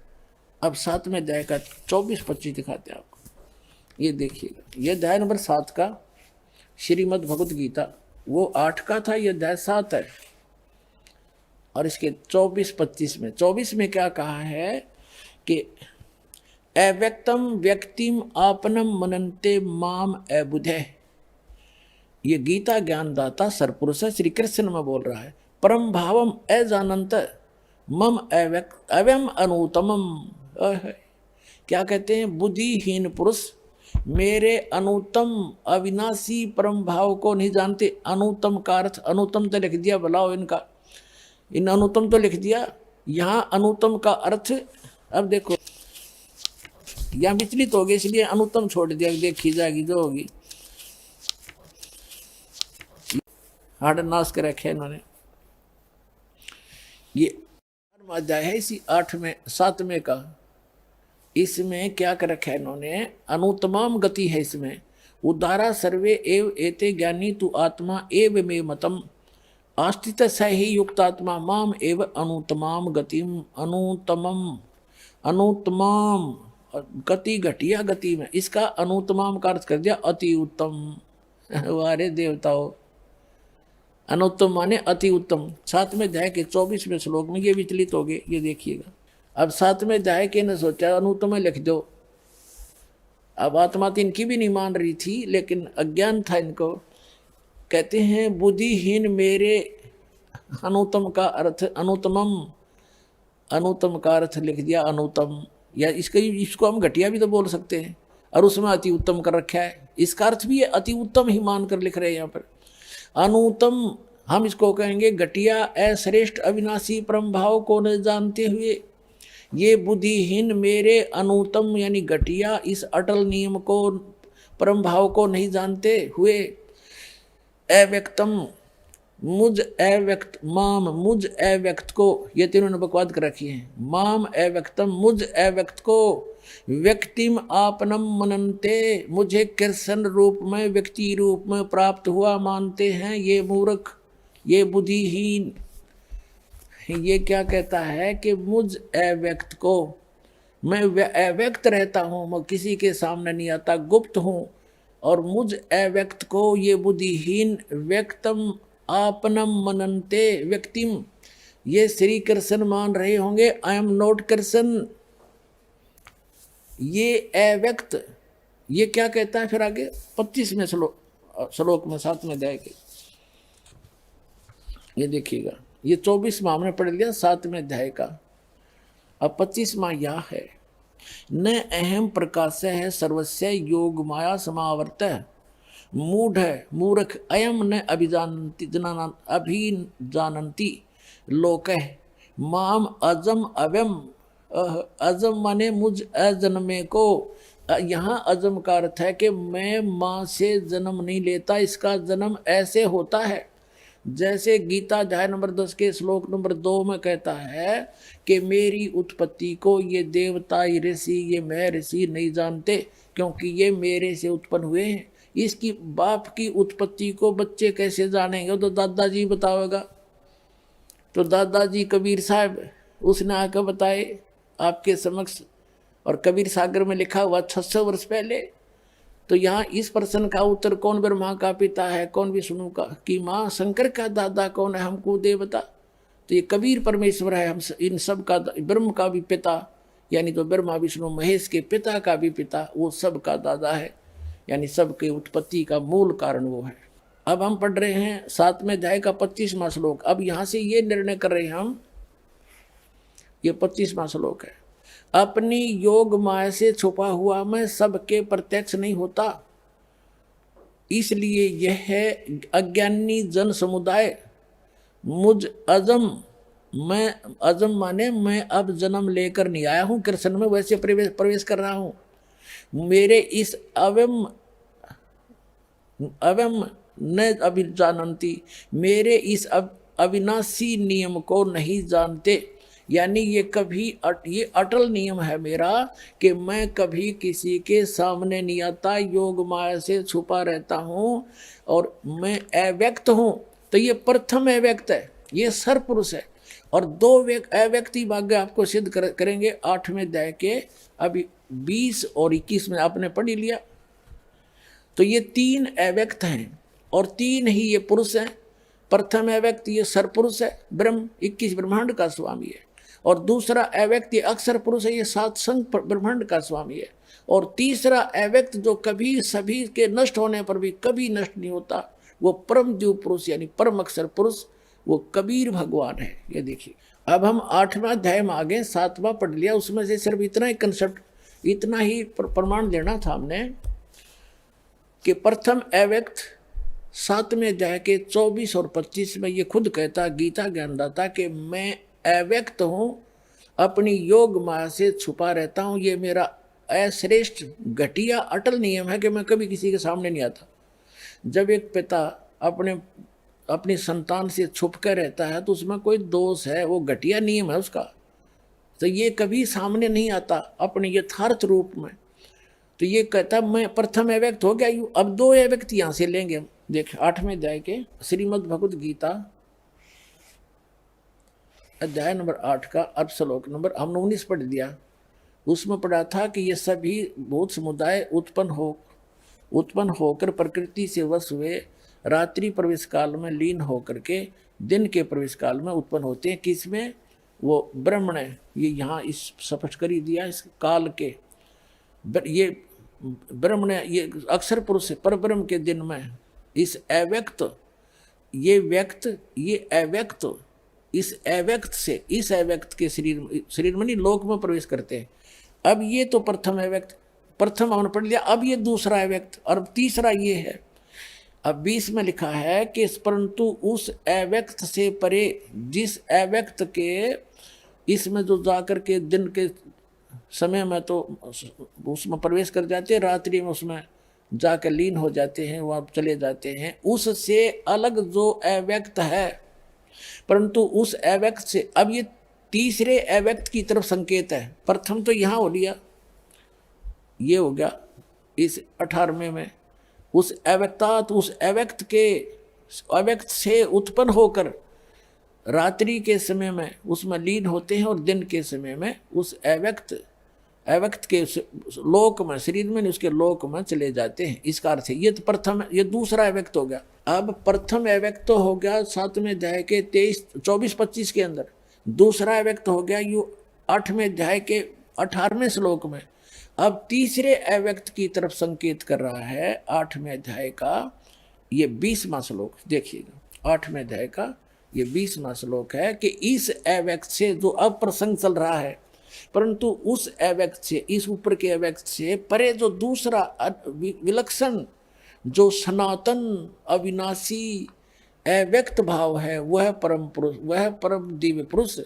अब 7वें अध्याय का 24-25 दिखाते हैं आपको, ये देखिएगा। ये अध्याय नंबर 7 का श्रीमद् भगवत गीता, वो 8 का था, ये अध्याय 7 है। और इसके 24-25 में 24 में क्या कहा है कि अव्यक्तम व्यक्तिम आपनम मनन्ते माम अबुधे। ये गीता ज्ञानदाता सरपुरुष है, श्री कृष्ण में बोल रहा है। परम भावम अजानंत मम अव्यम अनुतमम। क्या कहते हैं? बुद्धिहीन पुरुष मेरे अनुतम अविनाशी परम भाव को नहीं जानते। अनुतम का अर्थ, अनुतम तो लिख दिया, बुलाओ इनका, इन अनुतम तो लिख दिया। यहाँ अनुतम का अर्थ, अब देखो यहाँ विचलित हो गए इसलिए अनुतम छोड़ दिया, देखी जाएगी जो होगी। हाड़ नाश कर रखे इन्होंने। ये अध्याय है इसी 7वें का, इसमें क्या कर रखा है इन्होंने? अनुतमाम गति है इसमें। उदारा सर्वे एव एते ज्ञानी तु आत्मा एव मे मतम आस्थित स ही युक्तात्मा माम एव अनुतमाम गतिम। अनुतमाम गति, घटिया गति में, इसका अनुतमाम का अर्थ कर दिया अति उत्तम। वारे देवताओं, अनुत्तम माने अति उत्तम। 7वें अध्याय के 24वें श्लोक में ये विचलित हो गए, ये देखिएगा। अब 7वें अध्याय के ने सोचा अनुत्तम लिख दो। अब आत्मा तो इनकी भी नहीं मान रही थी, लेकिन अज्ञान था इनको। कहते हैं बुद्धिहीन मेरे, अनुत्तम का अर्थ अनुत्तमम, अनुत्तम का अर्थ लिख दिया अनुत्तम, या इसको हम घटिया भी तो बोल सकते हैं, और उसमें अति उत्तम कर रखा है। इसका अर्थ भी अति उत्तम ही मानकर लिख रहे हैं यहाँ पर। अनुत्तम हम इसको कहेंगे घटिया, अश्रेष्ठ, अविनाशी परम भाव को न जानते हुए ये बुद्धिहीन मेरे अनुत्तम यानी घटिया इस अटल नियम को, परम भाव को नहीं जानते हुए अव्यक्तम मुझ अव्यक्त माम, मुझ अव्यक्त को, ये तीनों ने बकवाद कर रखी है। माम अव्यक्तम, मुझ अव्यक्त को व्यक्तिम आपनम मनन्ते, मुझे कृष्ण रूप में, व्यक्ति रूप में प्राप्त हुआ मानते हैं ये मूर्ख, ये बुद्धिहीन। ये क्या कहता है कि मुझ अव्यक्त को, मैं अव्यक्त रहता हूँ, मैं किसी के सामने नहीं आता, गुप्त हूँ, और मुझ अव्यक्त को ये बुद्धिहीन व्यक्तम आपनम मनन्ते व्यक्तिम, ये श्री कृष्ण मान रहे होंगे। I am not Krishna. ये अव्यक्त, ये क्या कहता है फिर आगे 25वें श्लोक में 7वें अध्याय के, ये देखिएगा। ये 24वां हमने पढ़ लिया 7वें अध्याय का। अब 25वां यह है, न अहम प्रकाश है सर्वस्य योग माया समावर्त मूढ़ मूर्ख अयम न अभिजानन्ति लोक माम अजम अव्यम। अजम माने मुझ अजन्मे को, यहाँ अजम का अर्थ है कि मैं माँ से जन्म नहीं लेता, इसका जन्म ऐसे होता है जैसे गीता अध्याय नंबर 10 के श्लोक नंबर 2 में कहता है कि मेरी उत्पत्ति को ये देवता, ये ऋषि, ये मैं ऋषि नहीं जानते, क्योंकि ये मेरे से उत्पन्न हुए हैं। इसकी बाप की उत्पत्ति को बच्चे कैसे जानेंगे? तो दादाजी बतावेगा। तो दादाजी कबीर साहब उसने आकर बताए आपके समक्ष, और कबीर सागर में लिखा हुआ 600 वर्ष पहले। तो यहाँ इस प्रश्न का उत्तर कौन ब्रह्मा का पिता है, कौन विष्णु का, कि माँ शंकर का दादा कौन है, हमको दे बता। तो ये कबीर परमेश्वर है, हम इन सब का, ब्रह्म का भी पिता, यानी तो ब्रह्मा विष्णु महेश के पिता का भी पिता, वो सब का दादा है, यानी सबके उत्पत्ति का मूल कारण वो है। अब हम पढ़ रहे हैं 7वें अध्याय का 25वां श्लोक। अब यहाँ से ये निर्णय कर रहे हैं हम, ये 25वां श्लोक है, अपनी योग माया से छुपा हुआ मैं सबके प्रत्यक्ष नहीं होता, इसलिए यह अज्ञानी जन समुदाय मुझ अजम, मैं अजम माने मैं अब जन्म लेकर नहीं आया हूं कृष्ण में, वैसे प्रवेश कर रहा हूं। मेरे इस अवम न अभिजानंती, मेरे इस अविनाशी नियम को नहीं जानते, यानी ये कभी ये अटल नियम है मेरा कि मैं कभी किसी के सामने नहीं आता, योग माया से छुपा रहता हूँ और मैं अव्यक्त हूँ। तो ये प्रथम अव्यक्त है, ये सरपुरुष है। और 2 अव्यक्ति भाग्य आपको सिद्ध करेंगे 8वें अध्याय के अभी 20 और 21 में आपने पढ़ लिया। तो ये 3 अव्यक्त हैं और 3 ही ये पुरुष हैं। प्रथम अव्यक्त ये सरपुरुष है, ब्रह्म 21 ब्रह्मांड का स्वामी है, और दूसरा अव्यक्त ये अक्षर पुरुष है, ये 7 संघ ब्रह्मांड का स्वामी है, और तीसरा अव्यक्त जो कभी सभी के नष्ट होने पर भी कभी नष्ट नहीं होता, वो परम जीव पुरुष यानी परम अक्षर पुरुष, वो कबीर भगवान है। ये देखिए, अब हम 8वां अध्याय में आ गए, 7वां पढ़ लिया, उसमें से सिर्फ इतना ही कंसेप्ट, इतना ही प्रमाण देना था हमने कि प्रथम अव्यक्त 7वें अध्याय के 24 और 25 में ये खुद कहता गीता ज्ञानदाता कि मैं अव्यक्त हूँ, अपनी योग माया से छुपा रहता हूँ, ये मेरा अश्रेष्ठ घटिया अटल नियम है कि मैं कभी किसी के सामने नहीं आता। जब एक पिता अपनी संतान से छुप कर रहता है तो उसमें कोई दोष है, वो घटिया नियम है उसका, तो ये कभी सामने नहीं आता अपने यथार्थ रूप में। तो ये कहता मैं प्रथम अव्यक्त हो गया। अब 2 अव्यक्त यहाँ से लेंगे हम। देख 8वें अध्याय के श्रीमद् भगवद गीता अध्याय नंबर 8 का अर्थ श्लोक नंबर हमने 19 पढ़ दिया। उसमें पढ़ा था कि ये सभी भूत समुदाय उत्पन्न होकर प्रकृति से वश हुए, रात्रि प्रवेश काल में लीन होकर के दिन के प्रवेश काल में उत्पन्न होते हैं। किसमें? वो ब्रह्मण है। ये यहाँ इस स्पष्ट कर ही दिया, इस काल के ये ब्रह्मण, ये अक्षर पुरुष है, पर ब्रह्म के दिन में इस अव्यक्त, ये व्यक्त, ये अव्यक्त, इस अव्यक्त से इस अव्यक्त के शरीर में नहीं लोक में प्रवेश करते हैं। अब ये तो प्रथम अव्यक्त, प्रथम हमने पढ़ लिया। अब ये दूसरा अव्यक्त और तीसरा ये है। अब 20 में लिखा है कि परंतु उस अव्यक्त से परे, जिस अव्यक्त के इसमें जो जाकर के दिन के समय में तो उसमें प्रवेश कर जाते हैं, रात्रि में उसमें जाकर लीन हो जाते हैं, वहाँ चले जाते हैं, उससे अलग जो अव्यक्त है, परंतु उस अव्यक्त से अब ये तीसरे अव्यक्त की तरफ संकेत है। प्रथम तो यहाँ हो लिया, ये हो गया इस 18वें में, उस अव्यक्तात्, उस अव्यक्त के अव्यक्त से उत्पन्न होकर रात्रि के समय में उसमें लीन होते हैं और दिन के समय में उस अव्यक्त के लोक में, शरीर में नहीं उसके लोक में चले जाते हैं। इसका अर्थ है ये तो प्रथम, ये दूसरा अव्यक्त हो गया। अब प्रथम अव्यक्त तो हो गया 7वें अध्याय के 24-25 के अंदर, दूसरा अव्यक्त हो गया यू 8वें अध्याय के 18वें श्लोक में। अब तीसरे अव्यक्त की तरफ संकेत कर रहा है 8वें अध्याय का ये 20वां श्लोक। देखिएगा 8वें अध्याय का ये 20वां श्लोक है कि इस अव्यक्त से जो अब प्रसंग चल रहा है, परंतु उस अव्यक्त से, इस ऊपर के अव्यक्त से परे जो दूसरा विलक्षण, जो सनातन अविनाशी अव्यक्त भाव है, वह परम पुरुष, वह परम दिव्य पुरुष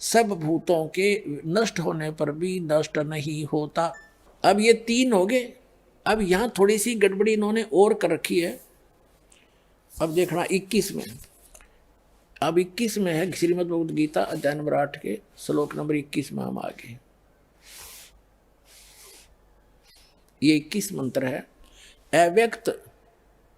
सब भूतों के नष्ट होने पर भी नष्ट नहीं होता। अब ये 3 हो गए। अब यहाँ थोड़ी सी गड़बड़ी इन्होंने और कर रखी है। अब देखना 21 में, अब 21 में है श्रीमद् भगवद गीता अध्याय नंबर 8 के श्लोक नंबर 21 में हम आगे। ये 21 मंत्र है। अव्यक्त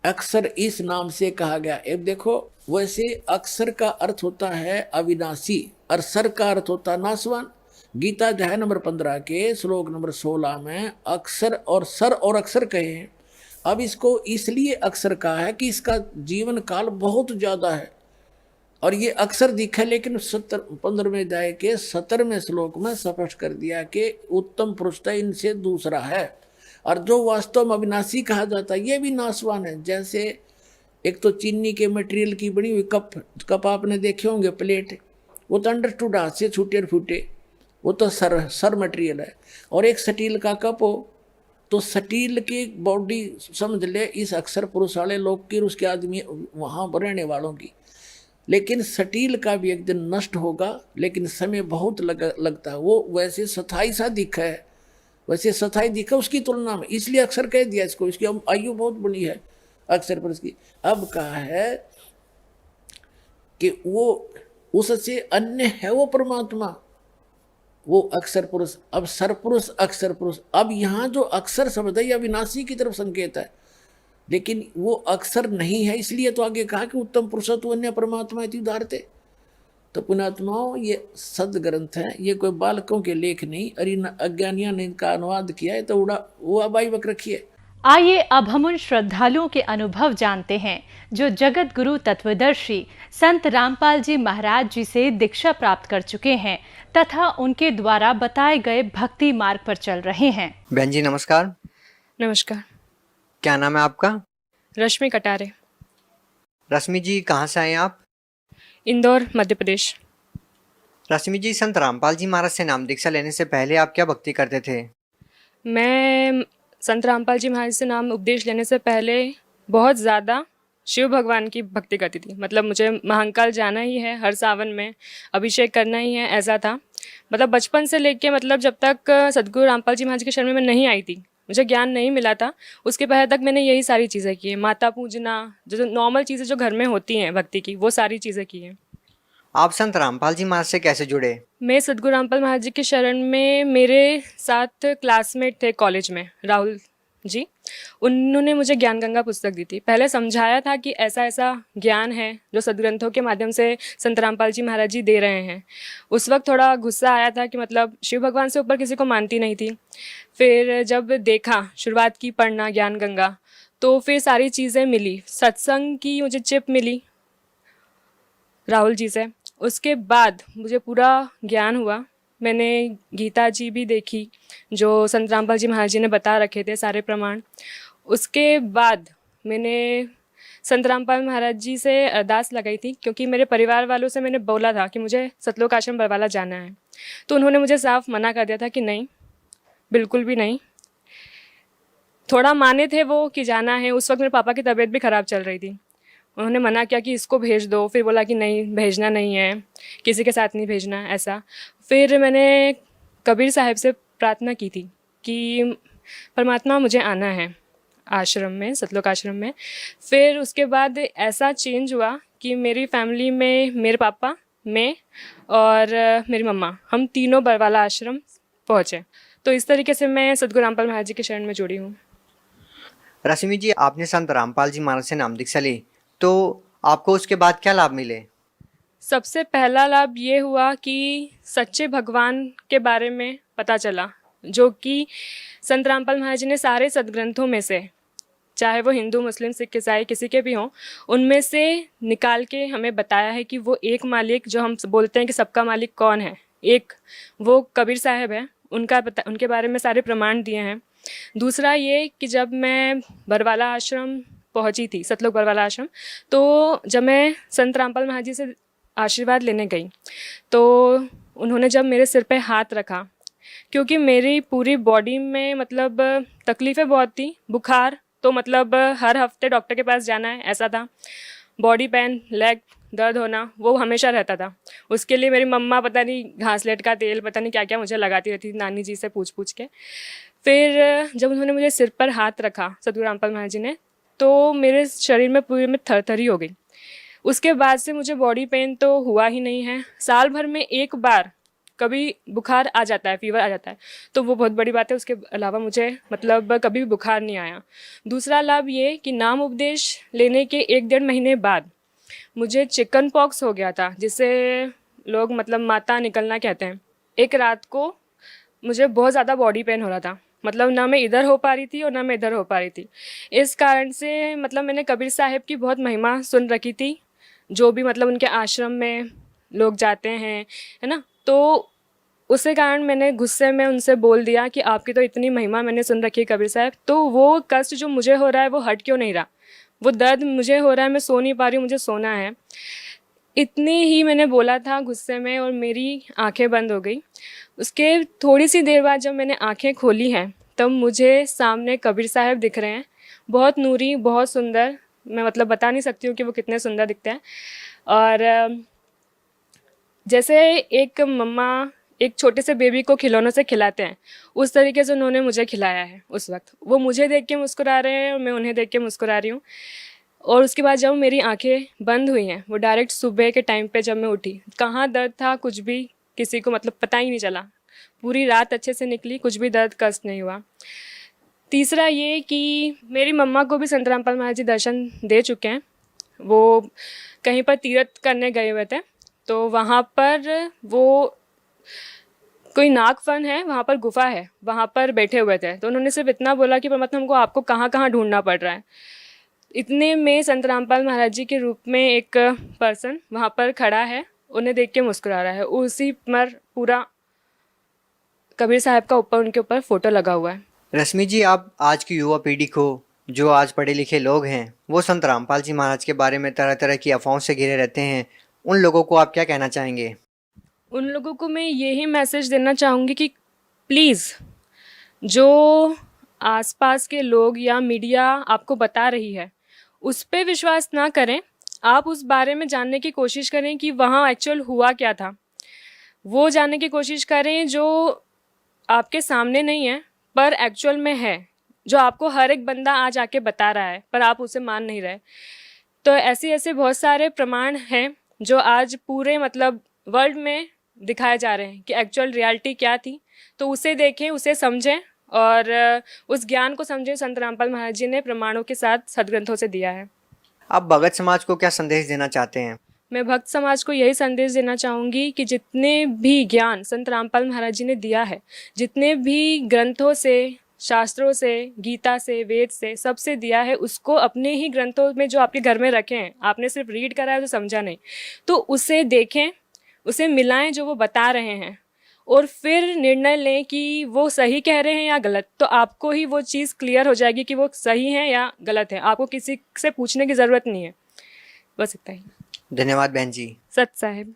अक्षर इस नाम से कहा गया। अब देखो, वैसे अक्षर का अर्थ होता है अविनाशी और सर का अर्थ होता है नाशवान। गीता अध्याय नंबर 15 के श्लोक नंबर 16 में अक्षर और सर और अक्षर कहे हैं। अब इसको इसलिए अक्षर कहा है कि इसका जीवन काल बहुत ज्यादा है और ये अक्षर दिखा, लेकिन 15वें अध्याय के 17वें श्लोक में स्पष्ट कर दिया कि उत्तम पुरुष इनसे दूसरा है। और जो वास्तव में अविनाशी कहा जाता है ये भी नाशवान है। जैसे एक तो चीनी के मटेरियल की बनी हुई कप आपने देखे होंगे, प्लेट, वो तो अंडरस्टूड हाथ से छूटे और फूटे, वो तो सर मटेरियल है। और एक स्टील का कप हो तो स्टील की बॉडी समझ ले इस अक्षर पुरुष वाले लोग की, उसके आदमी वहाँ रहने वालों की। लेकिन स्टील का भी एक दिन नष्ट होगा, लेकिन समय बहुत लगता है। वो वैसे स्थायी सा दिखा है, वैसे स्थायी दिखा उसकी तुलना में, इसलिए अक्षर कह दिया इसको। इसकी आयु बहुत बड़ी है अक्षर पुरुष की। अब कहा है कि वो उससे अन्य है वो परमात्मा, वो अक्षर पुरुष। अब सरपुरुष अक्षर पुरुष, अब यहाँ जो अक्षर शब्द है यह विनाशी की तरफ संकेत है, लेकिन वो अक्षर नहीं है। इसलिए तो आगे कहा कि उत्तम पुरुषत्व अन्य परमात्मा इति उदाहरते। तो पुण्यात्माओं, ये सदग्रंथ है, ये कोई बालकों के लेख नहीं। और इन अज्ञानियों ने इनका अनुवाद किया है तो वो अबाई बक रखिए। आइए अब हम उन श्रद्धालुओं के अनुभव जानते हैं जो जगत गुरु तत्वदर्शी संत रामपाल जी महाराज जी से दीक्षा प्राप्त कर चुके हैं तथा उनके द्वारा बताए गए भक्ति मार्ग पर चल रहे हैं। बहन जी नमस्कार। नमस्कार। क्या नाम है आपका? रश्मि कटारे। रश्मि जी कहाँ से आए आप? इंदौर, मध्य प्रदेश। रश्मि जी, संत रामपाल जी महाराज से नाम दीक्षा लेने से पहले आप क्या भक्ति करते थे? मैं संत रामपाल जी महाराज से नाम उपदेश लेने से पहले बहुत ज़्यादा शिव भगवान की भक्ति करती थी। मतलब मुझे महाकाल जाना ही है, हर सावन में अभिषेक करना ही है, ऐसा था। मतलब बचपन से लेके मतलब जब तक सदगुरु रामपाल जी महाराज के शरण में मैं नहीं आई थी, मुझे ज्ञान नहीं मिला था, उसके पहले तक मैंने यही सारी चीज़ें की है। माता पूजना, जो नॉर्मल चीज़ें जो घर में होती हैं भक्ति की, वो सारी चीज़ें की हैं। आप संत रामपाल जी महाराज से कैसे जुड़े? मैं सदगुरु रामपाल महाराज जी के शरण में, मेरे साथ क्लासमेट थे कॉलेज में, राहुल जी, उन्होंने मुझे ज्ञान गंगा पुस्तक दी थी। पहले समझाया था कि ऐसा ऐसा ज्ञान है जो सदग्रंथों के माध्यम से संत रामपाल जी महाराज जी दे रहे हैं। उस वक्त थोड़ा गुस्सा आया था कि मतलब शिव भगवान से ऊपर किसी को मानती नहीं थी। फिर जब देखा, शुरुआत की पढ़ना ज्ञान गंगा, तो फिर सारी चीज़ें मिली। सत्संग की मुझे चिप मिली राहुल जी से। उसके बाद मुझे पूरा ज्ञान हुआ। मैंने गीता जी भी देखी जो संत रामपाल जी महाराज जी ने बता रखे थे, सारे प्रमाण। उसके बाद मैंने संत रामपाल महाराज जी से अरदास लगाई थी, क्योंकि मेरे परिवार वालों से मैंने बोला था कि मुझे सतलोक आश्रम बरवाला जाना है। तो उन्होंने मुझे साफ मना कर दिया था कि नहीं, बिल्कुल भी नहीं। थोड़ा माने थे वो कि जाना है। उस वक्त मेरे पापा की तबीयत भी ख़राब चल रही थी। उन्होंने मना किया कि इसको भेज दो, फिर बोला कि नहीं, भेजना नहीं है, किसी के साथ नहीं भेजना, ऐसा। फिर मैंने कबीर साहब से प्रार्थना की थी कि परमात्मा मुझे आना है आश्रम में, सतलोक आश्रम में। फिर उसके बाद ऐसा चेंज हुआ कि मेरी फैमिली में मेरे पापा, मैं और मेरी मम्मा, हम तीनों बरवाला आश्रम पहुँचे। तो इस तरीके से मैं सदगुरु रामपाल महाराज जी के शरण में जुड़ी हूँ। रश्मि जी, आपने संत रामपाल जी महाराज से नाम दीक्षा ली, तो आपको उसके बाद क्या लाभ मिले? सबसे पहला लाभ ये हुआ कि सच्चे भगवान के बारे में पता चला, जो कि संत रामपाल महाराज जी ने सारे सदग्रंथों में से, चाहे वो हिंदू, मुस्लिम, सिख, ईसाई किसी के भी हों, उनमें से निकाल के हमें बताया है कि वो एक मालिक, जो हम बोलते हैं कि सबका मालिक कौन है, एक वो कबीर साहब है। उनके बारे में सारे प्रमाण दिए हैं। दूसरा ये कि जब मैं बरवाला आश्रम पहुंची थी, सतलोक बरवाला आश्रम, तो जब मैं संत रामपाल महाराज जी से आशीर्वाद लेने गई, तो उन्होंने जब मेरे सिर पे हाथ रखा, क्योंकि मेरी पूरी बॉडी में मतलब तकलीफ़ें बहुत थी, बुखार, तो मतलब हर हफ्ते डॉक्टर के पास जाना है, ऐसा था। बॉडी पेन, लेग दर्द होना, वो हमेशा रहता था। उसके लिए मेरी मम्मा पता नहीं घासलेट का तेल, पता नहीं क्या क्या मुझे लगाती रहती थी, नानी जी से पूछ पूछ के। फिर जब उन्होंने मुझे सिर पर हाथ रखा सतगुरु रामपाल महाराज जी ने, तो मेरे शरीर में पूरे में थरथरी हो गई। उसके बाद से मुझे बॉडी पेन तो हुआ ही नहीं है। साल भर में एक बार कभी बुखार आ जाता है, फीवर आ जाता है, तो वो बहुत बड़ी बात है। उसके अलावा मुझे मतलब कभी भी बुखार नहीं आया। दूसरा लाभ ये कि नाम उपदेश लेने के 1-1.5 महीने बाद मुझे चिकन पॉक्स हो गया था, जिसे लोग मतलब माता निकलना कहते हैं। एक रात को मुझे बहुत ज़्यादा बॉडी पेन हो रहा था, मतलब ना मैं इधर हो पा रही थी और ना मैं इधर हो पा रही थी। इस कारण से मतलब मैंने कबीर साहिब की बहुत महिमा सुन रखी थी, जो भी मतलब उनके आश्रम में लोग जाते हैं, है ना, तो उसके कारण मैंने गुस्से में उनसे बोल दिया कि आपकी तो इतनी महिमा मैंने सुन रखी है कबीर साहब, तो वो कष्ट जो मुझे हो रहा है वो हट क्यों नहीं रहा, वो दर्द मुझे हो रहा है, मैं सो नहीं पा रही हूँ, मुझे सोना है। इतनी ही मैंने बोला था गुस्से में और मेरी आंखें बंद हो गई। उसके थोड़ी सी देर बाद जब मैंने आंखें खोली हैं तब मुझे सामने कबीर साहब दिख रहे हैं, बहुत नूरी, बहुत सुंदर। मैं मतलब बता नहीं सकती हूँ कि वो कितने सुंदर दिखते हैं। और जैसे एक मम्मा एक छोटे से बेबी को खिलौनों से खिलाते हैं, उस तरीके से उन्होंने मुझे खिलाया है उस वक्त। वो मुझे देख के मुस्कुरा रहे हैं और मैं उन्हें देख के मुस्कुरा रही हूँ। और उसके बाद जब मेरी आंखें बंद हुई हैं, वो डायरेक्ट सुबह के टाइम पे जब मैं उठी, कहाँ दर्द था कुछ भी किसी को मतलब पता ही नहीं चला। पूरी रात अच्छे से निकली, कुछ भी दर्द कष्ट नहीं हुआ। तीसरा ये कि मेरी मम्मा को भी संत रामपाल महाराज जी दर्शन दे चुके हैं। वो कहीं पर तीर्थ करने गए हुए थे, तो वहाँ पर वो कोई नागफन है, वहाँ पर गुफा है, वहाँ पर बैठे हुए थे। तो उन्होंने सिर्फ इतना बोला कि परमात्मा हमको आपको कहाँ कहाँ ढूंढना पड़ रहा है। इतने में संत रामपाल महाराज जी के रूप में एक पर्सन वहाँ पर खड़ा है, उन्हें देख के मुस्कुरा रहा है। उसी पर पूरा कबीर साहब का ऊपर उनके ऊपर फोटो लगा हुआ है। रश्मि जी, आप आज की युवा पीढ़ी को, जो आज पढ़े लिखे लोग हैं, वो संत रामपाल जी महाराज के बारे में तरह तरह की अफवाहों से घिरे रहते हैं, उन लोगों को आप क्या कहना चाहेंगे? उन लोगों को मैं यही मैसेज देना चाहूँगी कि प्लीज़, जो आसपास के लोग या मीडिया आपको बता रही है उस पर विश्वास ना करें। आप उस बारे में जानने की कोशिश करें कि वहाँ एक्चुअल हुआ क्या था, वो जानने की कोशिश करें जो आपके सामने नहीं है पर एक्चुअल में है, जो आपको हर एक बंदा आज आके बता रहा है पर आप उसे मान नहीं रहे। तो ऐसे बहुत सारे प्रमाण हैं जो आज पूरे मतलब वर्ल्ड में दिखाए जा रहे हैं कि एक्चुअल रियलिटी क्या थी। तो उसे देखें, उसे समझें और उस ज्ञान को समझें। संत रामपाल महाराज जी ने प्रमाणों के साथ सदग्रंथों से दिया है। आप भगत समाज को क्या संदेश देना चाहते हैं? मैं भक्त समाज को यही संदेश देना चाहूँगी कि जितने भी ज्ञान संत रामपाल महाराज जी ने दिया है, जितने भी ग्रंथों से, शास्त्रों से, गीता से, वेद से, सबसे दिया है, उसको अपने ही ग्रंथों में जो आपके घर में रखे हैं, आपने सिर्फ रीड करा है तो समझा नहीं, तो उसे देखें, उसे मिलाएं जो वो बता रहे हैं और फिर निर्णय लें कि वो सही कह रहे हैं या गलत। तो आपको ही वो चीज़ क्लियर हो जाएगी कि वो सही है या गलत है। आपको किसी से पूछने की ज़रूरत नहीं है। बस इतना ही। धन्यवाद बहन जी। सत साहिब।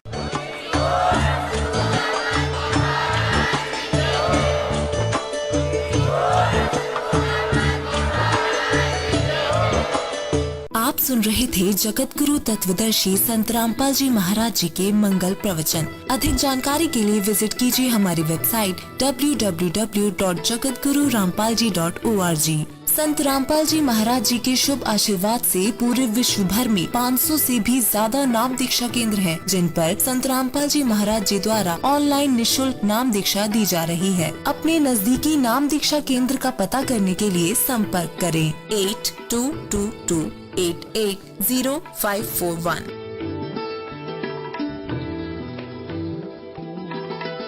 आप सुन रहे थे जगत गुरु तत्वदर्शी संत रामपाल जी महाराज जी के मंगल प्रवचन। अधिक जानकारी के लिए विजिट कीजिए हमारी वेबसाइट www.jagatgururampalji.org। संत रामपाल जी महाराज जी के शुभ आशीर्वाद से पूरे विश्व भर में 500 से भी ज्यादा नाम दीक्षा केंद्र हैं, जिन पर संत रामपाल जी महाराज जी द्वारा ऑनलाइन निशुल्क नाम दीक्षा दी जा रही है। अपने नजदीकी नाम दीक्षा केंद्र का पता करने के लिए संपर्क करें 8222880541।